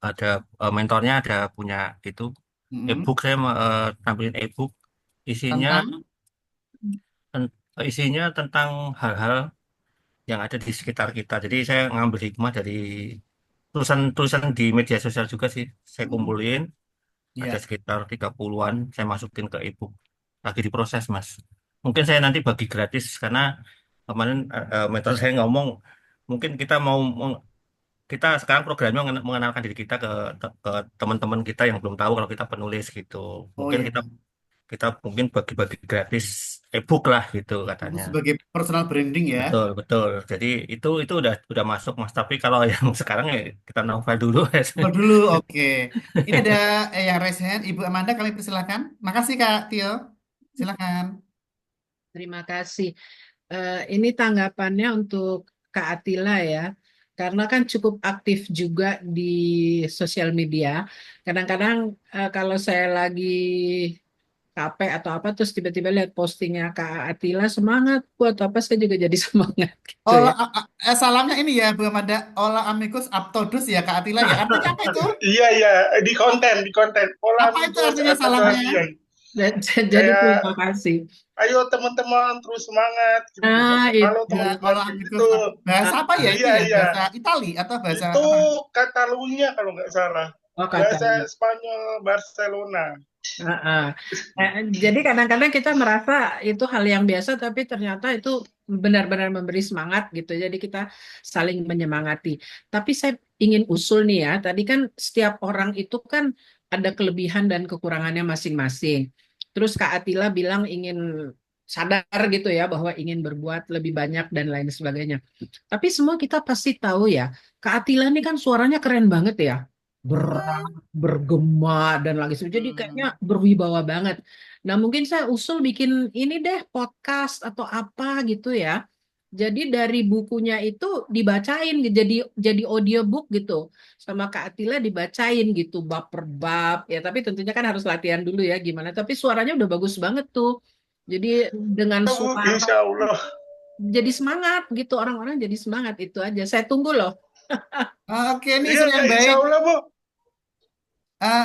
ada mentornya ada punya itu mm-mm. e-book saya tampilin e-book isinya Tentang, isinya tentang hal-hal yang ada di sekitar kita. Jadi saya ngambil hikmah dari tulisan-tulisan di media sosial juga sih. Saya mm-mm. kumpulin ada Ya. sekitar 30-an saya masukin ke e-book. Lagi diproses, Mas. Mungkin saya nanti bagi gratis karena kemarin mentor saya ngomong mungkin kita sekarang programnya mengenalkan diri kita ke teman-teman kita yang belum tahu kalau kita penulis gitu. Oh Mungkin ya. kita mungkin bagi-bagi gratis e-book lah gitu Itu katanya. sebagai personal branding ya. Betul, betul. Jadi itu udah masuk Mas. Tapi kalau yang sekarang ya kita novel dulu. Coba dulu, oke. Ini ada yang raise hand, Ibu Amanda, kami persilakan. Makasih Kak Tio. Silakan. Terima kasih. Ini tanggapannya untuk Kak Atila ya, karena kan cukup aktif juga di sosial media. Kadang-kadang kalau saya lagi capek atau apa, terus tiba-tiba lihat postingnya Kak Atila, semangat buat apa, saya juga jadi semangat gitu Ola, ya. salamnya ini ya, Bu Amanda. Ola amicus aptodus ya, Kak Atila ya. Artinya apa itu? Iya, iya, di konten. Pola Apa itu amigos artinya atau salamnya? bagian. Jadi Kayak, terima kasih. ayo teman-teman terus semangat. Gitu. Nah, Kalau itu. Ya, teman-teman ola amicus. begitu, Bahasa apa ya itu iya, ya? iya. Bahasa Itali atau bahasa Itu apa? Catalunya kalau nggak salah. Oh, kata. Bahasa Spanyol Barcelona. Heeh. Jadi kadang-kadang kita merasa itu hal yang biasa, tapi ternyata itu benar-benar memberi semangat gitu. Jadi kita saling menyemangati. Tapi saya ingin usul nih ya, tadi kan setiap orang itu kan ada kelebihan dan kekurangannya masing-masing. Terus Kak Atila bilang ingin sadar gitu ya bahwa ingin berbuat lebih banyak dan lain sebagainya. Tapi semua kita pasti tahu ya, Kak Atila ini kan suaranya keren banget ya. berat, bergema dan lagi sebagainya. Jadi kayaknya Hmm. berwibawa banget. Nah, mungkin saya usul bikin ini deh podcast atau apa gitu ya. Jadi dari bukunya itu dibacain jadi audiobook gitu. Sama Kak Atila dibacain gitu bab per bab. Ya, tapi tentunya kan harus latihan dulu ya gimana. Tapi suaranya udah bagus banget tuh. Jadi dengan Bu, suara insya Allah. jadi semangat gitu orang-orang jadi semangat itu aja. Saya tunggu loh. Oke, ini Iya usul yang nggak, insya baik. Allah Bu.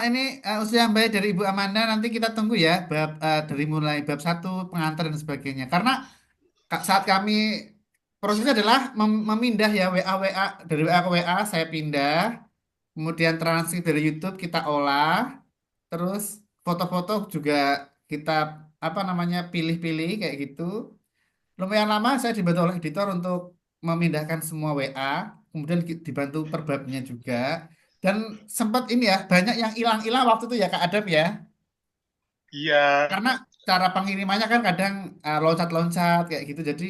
Ini usul yang baik dari Ibu Amanda. Nanti kita tunggu ya bab dari mulai bab satu pengantar dan sebagainya. Karena saat kami prosesnya adalah memindah ya WA dari WA ke WA saya pindah, kemudian transkrip dari YouTube kita olah, terus foto-foto juga kita apa namanya pilih-pilih kayak gitu. Lumayan lama saya dibantu oleh editor untuk memindahkan semua WA, kemudian dibantu perbabnya juga. Dan sempat ini ya, banyak yang hilang-hilang waktu itu ya Kak Adam ya. Iya. Karena cara pengirimannya kan kadang loncat-loncat kayak gitu. Jadi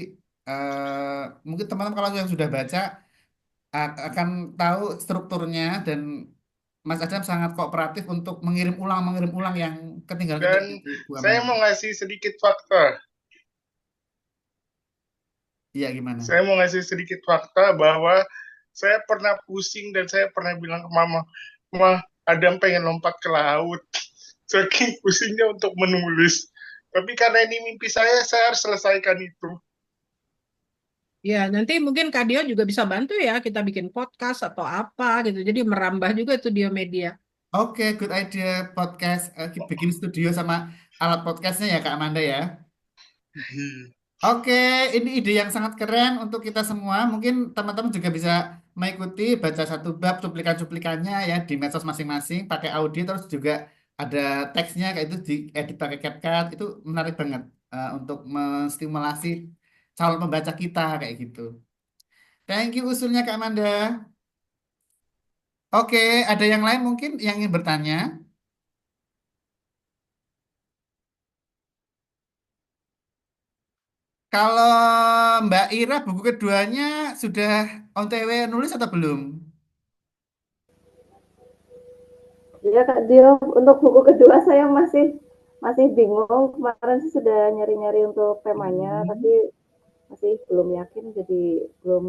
mungkin teman-teman kalau yang sudah baca akan tahu strukturnya dan Mas Adam sangat kooperatif untuk mengirim ulang yang ketinggalan-ketinggalan Dan itu Bu saya Amanda. mau ngasih sedikit fakta. Iya gimana? Saya mau ngasih sedikit fakta bahwa saya pernah pusing dan saya pernah bilang ke Mama, "Mah, Adam pengen lompat ke laut." Saking pusingnya untuk menulis. Tapi karena ini mimpi saya harus selesaikan itu. Ya, nanti mungkin Kak Dio juga bisa bantu ya, kita bikin podcast atau apa gitu. Jadi merambah juga itu dia media. Oke, good idea podcast bikin studio sama alat podcastnya ya Kak Amanda ya. Oke, ini ide yang sangat keren untuk kita semua. Mungkin teman-teman juga bisa mengikuti baca satu bab cuplikan-cuplikannya ya di medsos masing-masing pakai audio terus juga ada teksnya kayak itu diedit pakai CapCut itu menarik banget untuk menstimulasi calon pembaca kita kayak gitu. Thank you usulnya Kak Amanda. Oke, ada yang lain mungkin yang ingin bertanya? Kalau Mbak Ira buku keduanya sudah on the way nulis atau belum? Iya Kak Dio, untuk buku kedua saya masih masih bingung. Kemarin sih sudah nyari-nyari untuk temanya, tapi Hmm. masih belum yakin, jadi belum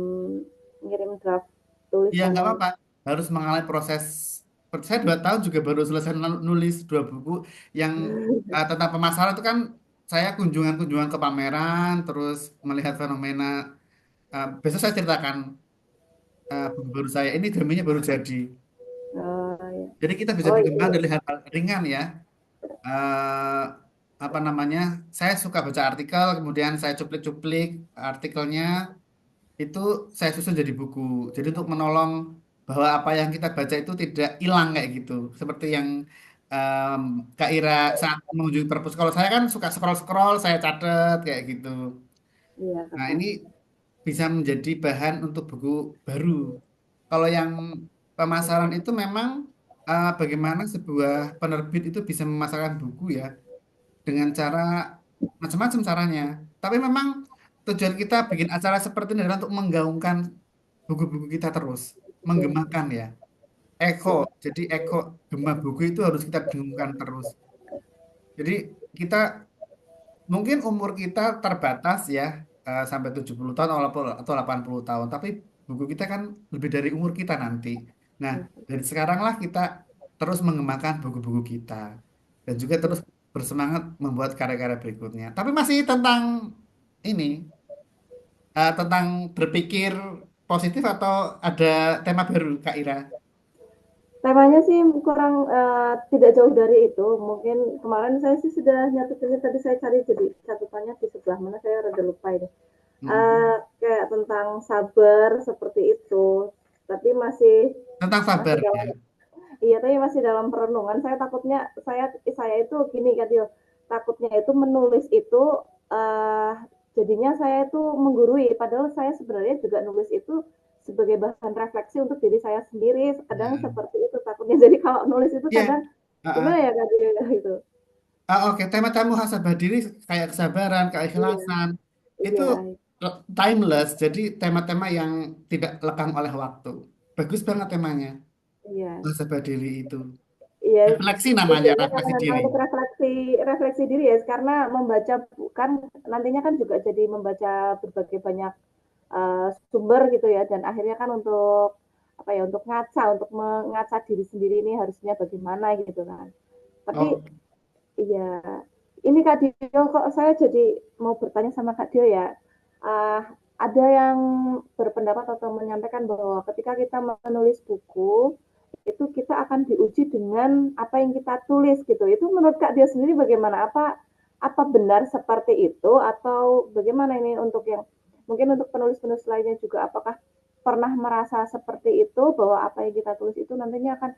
ngirim draft Ya nggak tulisannya. apa-apa. Harus mengalami proses. Saya 2 tahun juga baru selesai nulis 2 buku yang tentang pemasaran itu kan saya kunjungan-kunjungan ke pameran, terus melihat fenomena. Besok saya ceritakan buku baru saya. Ini dramanya baru jadi. Ya. Jadi kita bisa Oh berkembang iya, dari hal-hal ringan ya. eh apa namanya? Saya suka baca artikel, kemudian saya cuplik-cuplik artikelnya itu saya susun jadi buku. Jadi untuk menolong bahwa apa yang kita baca itu tidak hilang kayak gitu. Seperti yang em, Kak Ira saat mengunjungi perpus. Kalau saya kan suka scroll-scroll, saya catat kayak gitu. iya Nah Kakak. ini bisa menjadi bahan untuk buku baru. Kalau yang pemasaran itu memang bagaimana sebuah penerbit itu bisa memasarkan buku ya dengan cara macam-macam caranya. Tapi memang tujuan kita bikin acara seperti ini adalah untuk menggaungkan buku-buku kita terus, Iya, menggemakan ya. Eko, iya, jadi eko gema buku itu harus kita dengungkan terus. Jadi kita mungkin umur kita terbatas ya sampai 70 tahun atau 80 tahun, tapi buku kita kan lebih dari umur kita nanti. Nah, iya. dari sekaranglah kita terus mengembangkan buku-buku kita dan juga terus bersemangat membuat karya-karya berikutnya. Tapi masih tentang ini, tentang berpikir positif atau ada tema baru, Kak Ira? Temanya sih kurang tidak jauh dari itu. Mungkin kemarin saya sih sudah nyatetinnya, tadi saya cari jadi catatannya di sebelah mana, saya rada lupa ini. Mm-mm. Kayak tentang sabar seperti itu. Tapi masih Tentang masih sabar ya. dalam, iya, tapi masih dalam perenungan. Saya takutnya saya itu gini kan Dio, takutnya itu menulis itu uh, jadinya saya itu menggurui. Padahal saya sebenarnya juga nulis itu sebagai bahan refleksi untuk diri saya sendiri. Kadang Ya. seperti itu takutnya. Jadi kalau nulis itu Iya. kadang Ah, gimana ah. ya Kak Dio itu. Oke, tema-tema muhasabah diri kayak kesabaran, Iya, keikhlasan, itu iya, timeless. Jadi tema-tema yang tidak lekang oleh waktu. Bagus banget temanya. Iya. muhasabah diri itu. Iya, Refleksi namanya, tujuannya karena refleksi memang diri. untuk refleksi diri ya, karena membaca kan nantinya kan juga jadi membaca berbagai banyak sumber gitu ya, dan akhirnya kan untuk apa ya, untuk untuk mengaca diri sendiri ini harusnya bagaimana gitu kan. Tapi Oh, iya, ini Kak Dio, kok saya jadi mau bertanya sama Kak Dio ya. Uh, ada yang berpendapat atau menyampaikan bahwa ketika kita menulis buku, itu kita akan diuji dengan apa yang kita tulis gitu. Itu menurut Kak Dio sendiri bagaimana? Apa benar seperti itu atau bagaimana ini untuk yang mungkin untuk penulis-penulis lainnya juga, apakah pernah merasa seperti itu bahwa apa yang kita tulis itu nantinya akan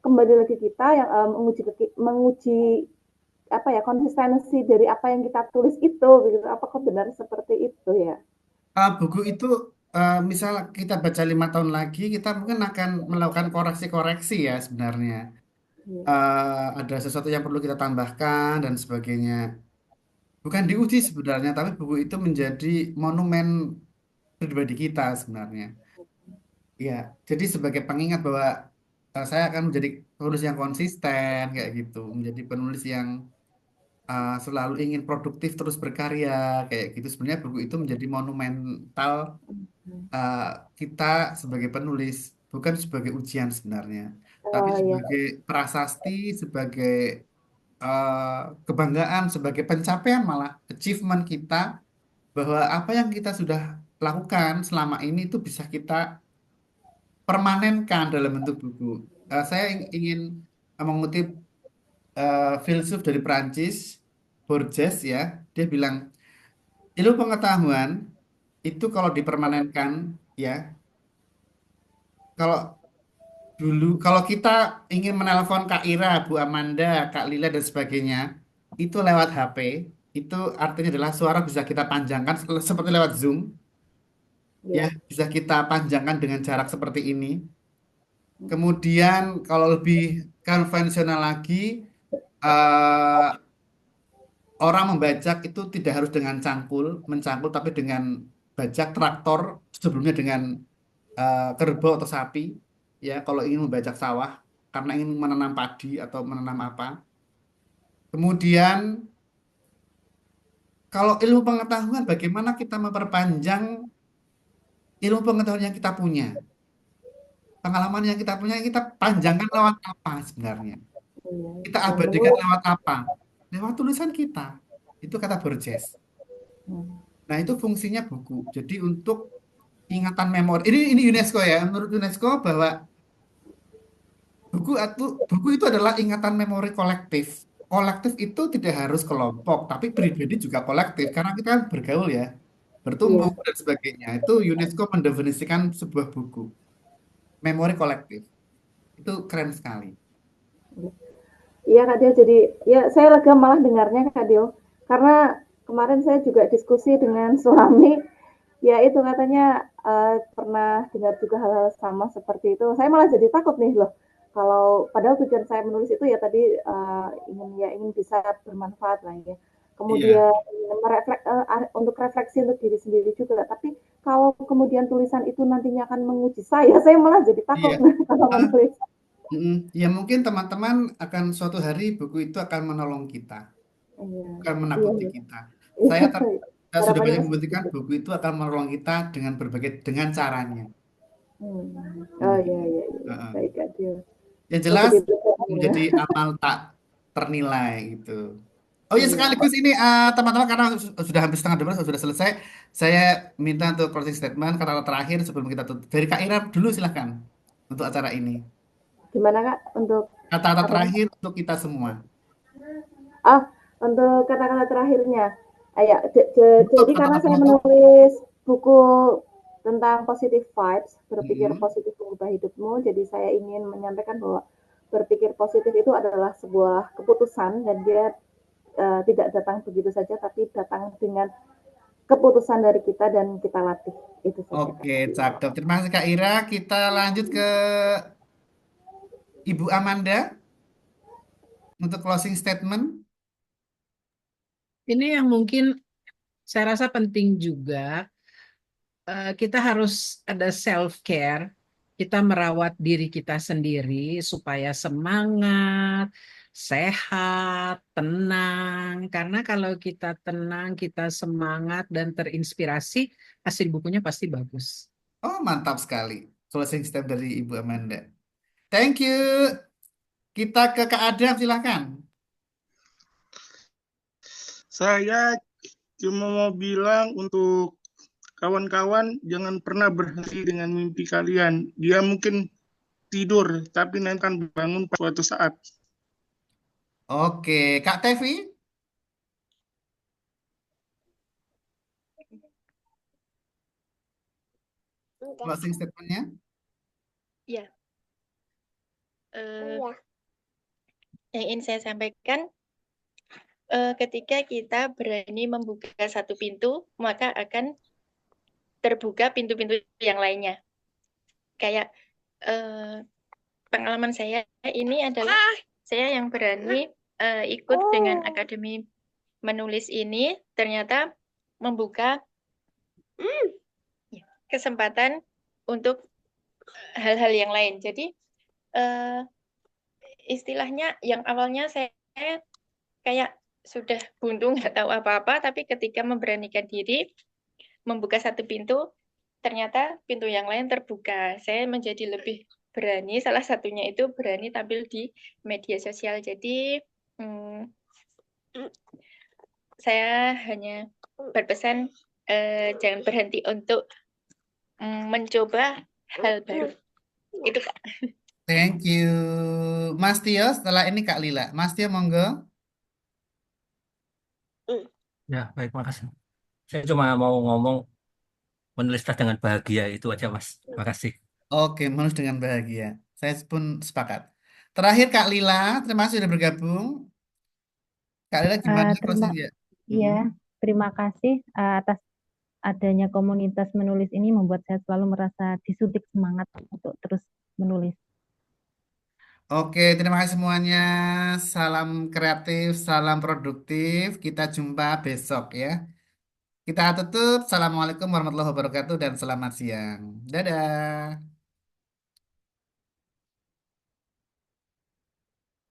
kembali lagi kita yang menguji apa ya, konsistensi dari apa yang kita tulis itu gitu. Apakah benar seperti itu ya? buku itu misal kita baca 5 tahun lagi, kita mungkin akan melakukan koreksi-koreksi ya sebenarnya. Iya. Ada sesuatu yang perlu kita tambahkan dan sebagainya. Bukan diuji sebenarnya, tapi buku itu menjadi monumen pribadi kita sebenarnya. Ya, jadi sebagai pengingat bahwa saya akan menjadi penulis yang konsisten kayak gitu, menjadi penulis yang selalu ingin produktif terus berkarya kayak gitu. Sebenarnya buku itu menjadi monumental uh, kita sebagai penulis, bukan sebagai ujian sebenarnya, tapi Ya. sebagai prasasti, sebagai kebanggaan, sebagai pencapaian malah achievement kita bahwa apa yang kita sudah lakukan selama ini itu bisa kita permanenkan dalam bentuk buku. Saya ingin mengutip filsuf dari Prancis, Borges ya, dia bilang ilmu pengetahuan itu kalau dipermanenkan ya, kalau kalau kita ingin menelpon Kak Ira, Bu Amanda, Kak Lila dan sebagainya, itu lewat HP, itu artinya adalah suara bisa kita panjangkan seperti lewat Zoom, ya, Ya. bisa kita panjangkan dengan jarak seperti ini. Kemudian kalau lebih konvensional lagi, eh, orang membajak itu tidak harus dengan mencangkul, tapi dengan bajak traktor, sebelumnya dengan kerbau atau sapi, ya, kalau ingin membajak sawah, karena ingin menanam padi atau menanam apa. Kemudian, kalau ilmu pengetahuan, bagaimana kita memperpanjang ilmu pengetahuan yang kita punya, pengalaman yang kita punya, kita panjangkan lewat apa sebenarnya? Iya. Kita Dan abadikan menurut lewat apa? Lewat tulisan kita. Itu kata Borges. Nah, itu fungsinya buku. Jadi untuk ingatan memori. Ini UNESCO ya. Menurut UNESCO bahwa buku itu adalah ingatan memori kolektif. Kolektif itu tidak harus kelompok, tapi pribadi juga kolektif karena kita kan bergaul ya, bertumbuh iya. dan sebagainya. Itu UNESCO mendefinisikan sebuah buku, memori kolektif. Itu keren sekali. Iya Kak Dio, jadi ya saya lega malah dengarnya Kak Dio, karena kemarin saya juga diskusi dengan suami, ya itu katanya pernah dengar juga hal-hal sama seperti itu. Saya malah jadi takut nih loh, kalau padahal tujuan saya menulis itu ya tadi ingin bisa bermanfaat lah ya. Iya. Kemudian untuk refleksi untuk diri sendiri juga. Tapi kalau kemudian tulisan itu nantinya akan menguji saya malah jadi takut Iya. kalau Ah, menulis. Ya mungkin teman-teman akan suatu hari buku itu akan menolong kita, Iya, bukan iya, menakuti iya. kita. Iya, Saya, saya sudah harapannya banyak pasti membuktikan gitu. buku itu akan menolong kita dengan caranya. Oh Hmm. iya, iya, iya. Heeh. Baik Kak Dio. Yang Saya jelas jadi berkesan ya. menjadi amal tak ternilai gitu. Oh ya, Iya. sekaligus ini teman-teman, karena sudah hampir setengah 12 sudah selesai, saya minta untuk closing statement, kata-kata terakhir sebelum kita tutup. Dari Kak Ira dulu silahkan untuk acara ini. Gimana Kak untuk Kata-kata apa? terakhir untuk kita semua. Ah, untuk kata-kata terakhirnya. Ya, Penutup, jadi karena kata-kata saya penutup. menulis buku tentang positive vibes, berpikir Mm-mm. positif mengubah hidupmu, jadi saya ingin menyampaikan bahwa berpikir positif itu adalah sebuah keputusan dan dia tidak datang begitu saja, tapi datang dengan keputusan dari kita dan kita latih. Itu saja Oke, Kak. cakep. Terima kasih Kak Ira. Kita lanjut ke Ibu Amanda untuk closing statement. Ini yang mungkin saya rasa penting juga, kita harus ada self care kita merawat diri kita sendiri supaya semangat, sehat, tenang. Karena kalau kita tenang, kita semangat dan terinspirasi, hasil bukunya pasti bagus. Oh, mantap sekali. Closing statement dari Ibu Amanda. Thank you. Kita ke Kak Adam, silahkan. Saya cuma mau bilang untuk kawan-kawan jangan pernah berhenti dengan mimpi kalian. Dia mungkin tidur, tapi nanti akan bangun suatu saat. Oke, Kak Tevi. Closing statementnya. Ya, eh, yang ingin saya sampaikan, ketika kita berani membuka satu pintu, maka akan terbuka pintu-pintu yang lainnya. Kayak pengalaman saya ini adalah saya yang berani ikut dengan akademi menulis ini, ternyata membuka kesempatan untuk hal-hal yang lain. Jadi istilahnya yang awalnya saya kayak sudah buntu nggak tahu apa-apa, tapi ketika memberanikan diri membuka satu pintu, ternyata pintu yang lain terbuka. Saya menjadi lebih berani, salah satunya itu berani tampil di media sosial. Jadi saya hanya berpesan jangan berhenti untuk mencoba hal baru. Itu Kak. Thank you. Mas Tio, setelah ini Kak Lila. Mas Tio, monggo. Ya, baik, makasih. Saya cuma mau ngomong menulislah dengan bahagia itu aja, Mas. Makasih. Oke, menulis dengan bahagia. Saya pun sepakat. Terakhir Kak Lila, terima kasih sudah bergabung. Kak Lila gimana Terima, closing ya? ya, terima kasih atas adanya komunitas menulis ini membuat saya selalu merasa disuntik semangat untuk terus menulis. Oke, terima kasih semuanya. Salam kreatif, salam produktif. Kita jumpa besok ya. Kita tutup. Assalamualaikum warahmatullahi wabarakatuh dan selamat siang. Dadah.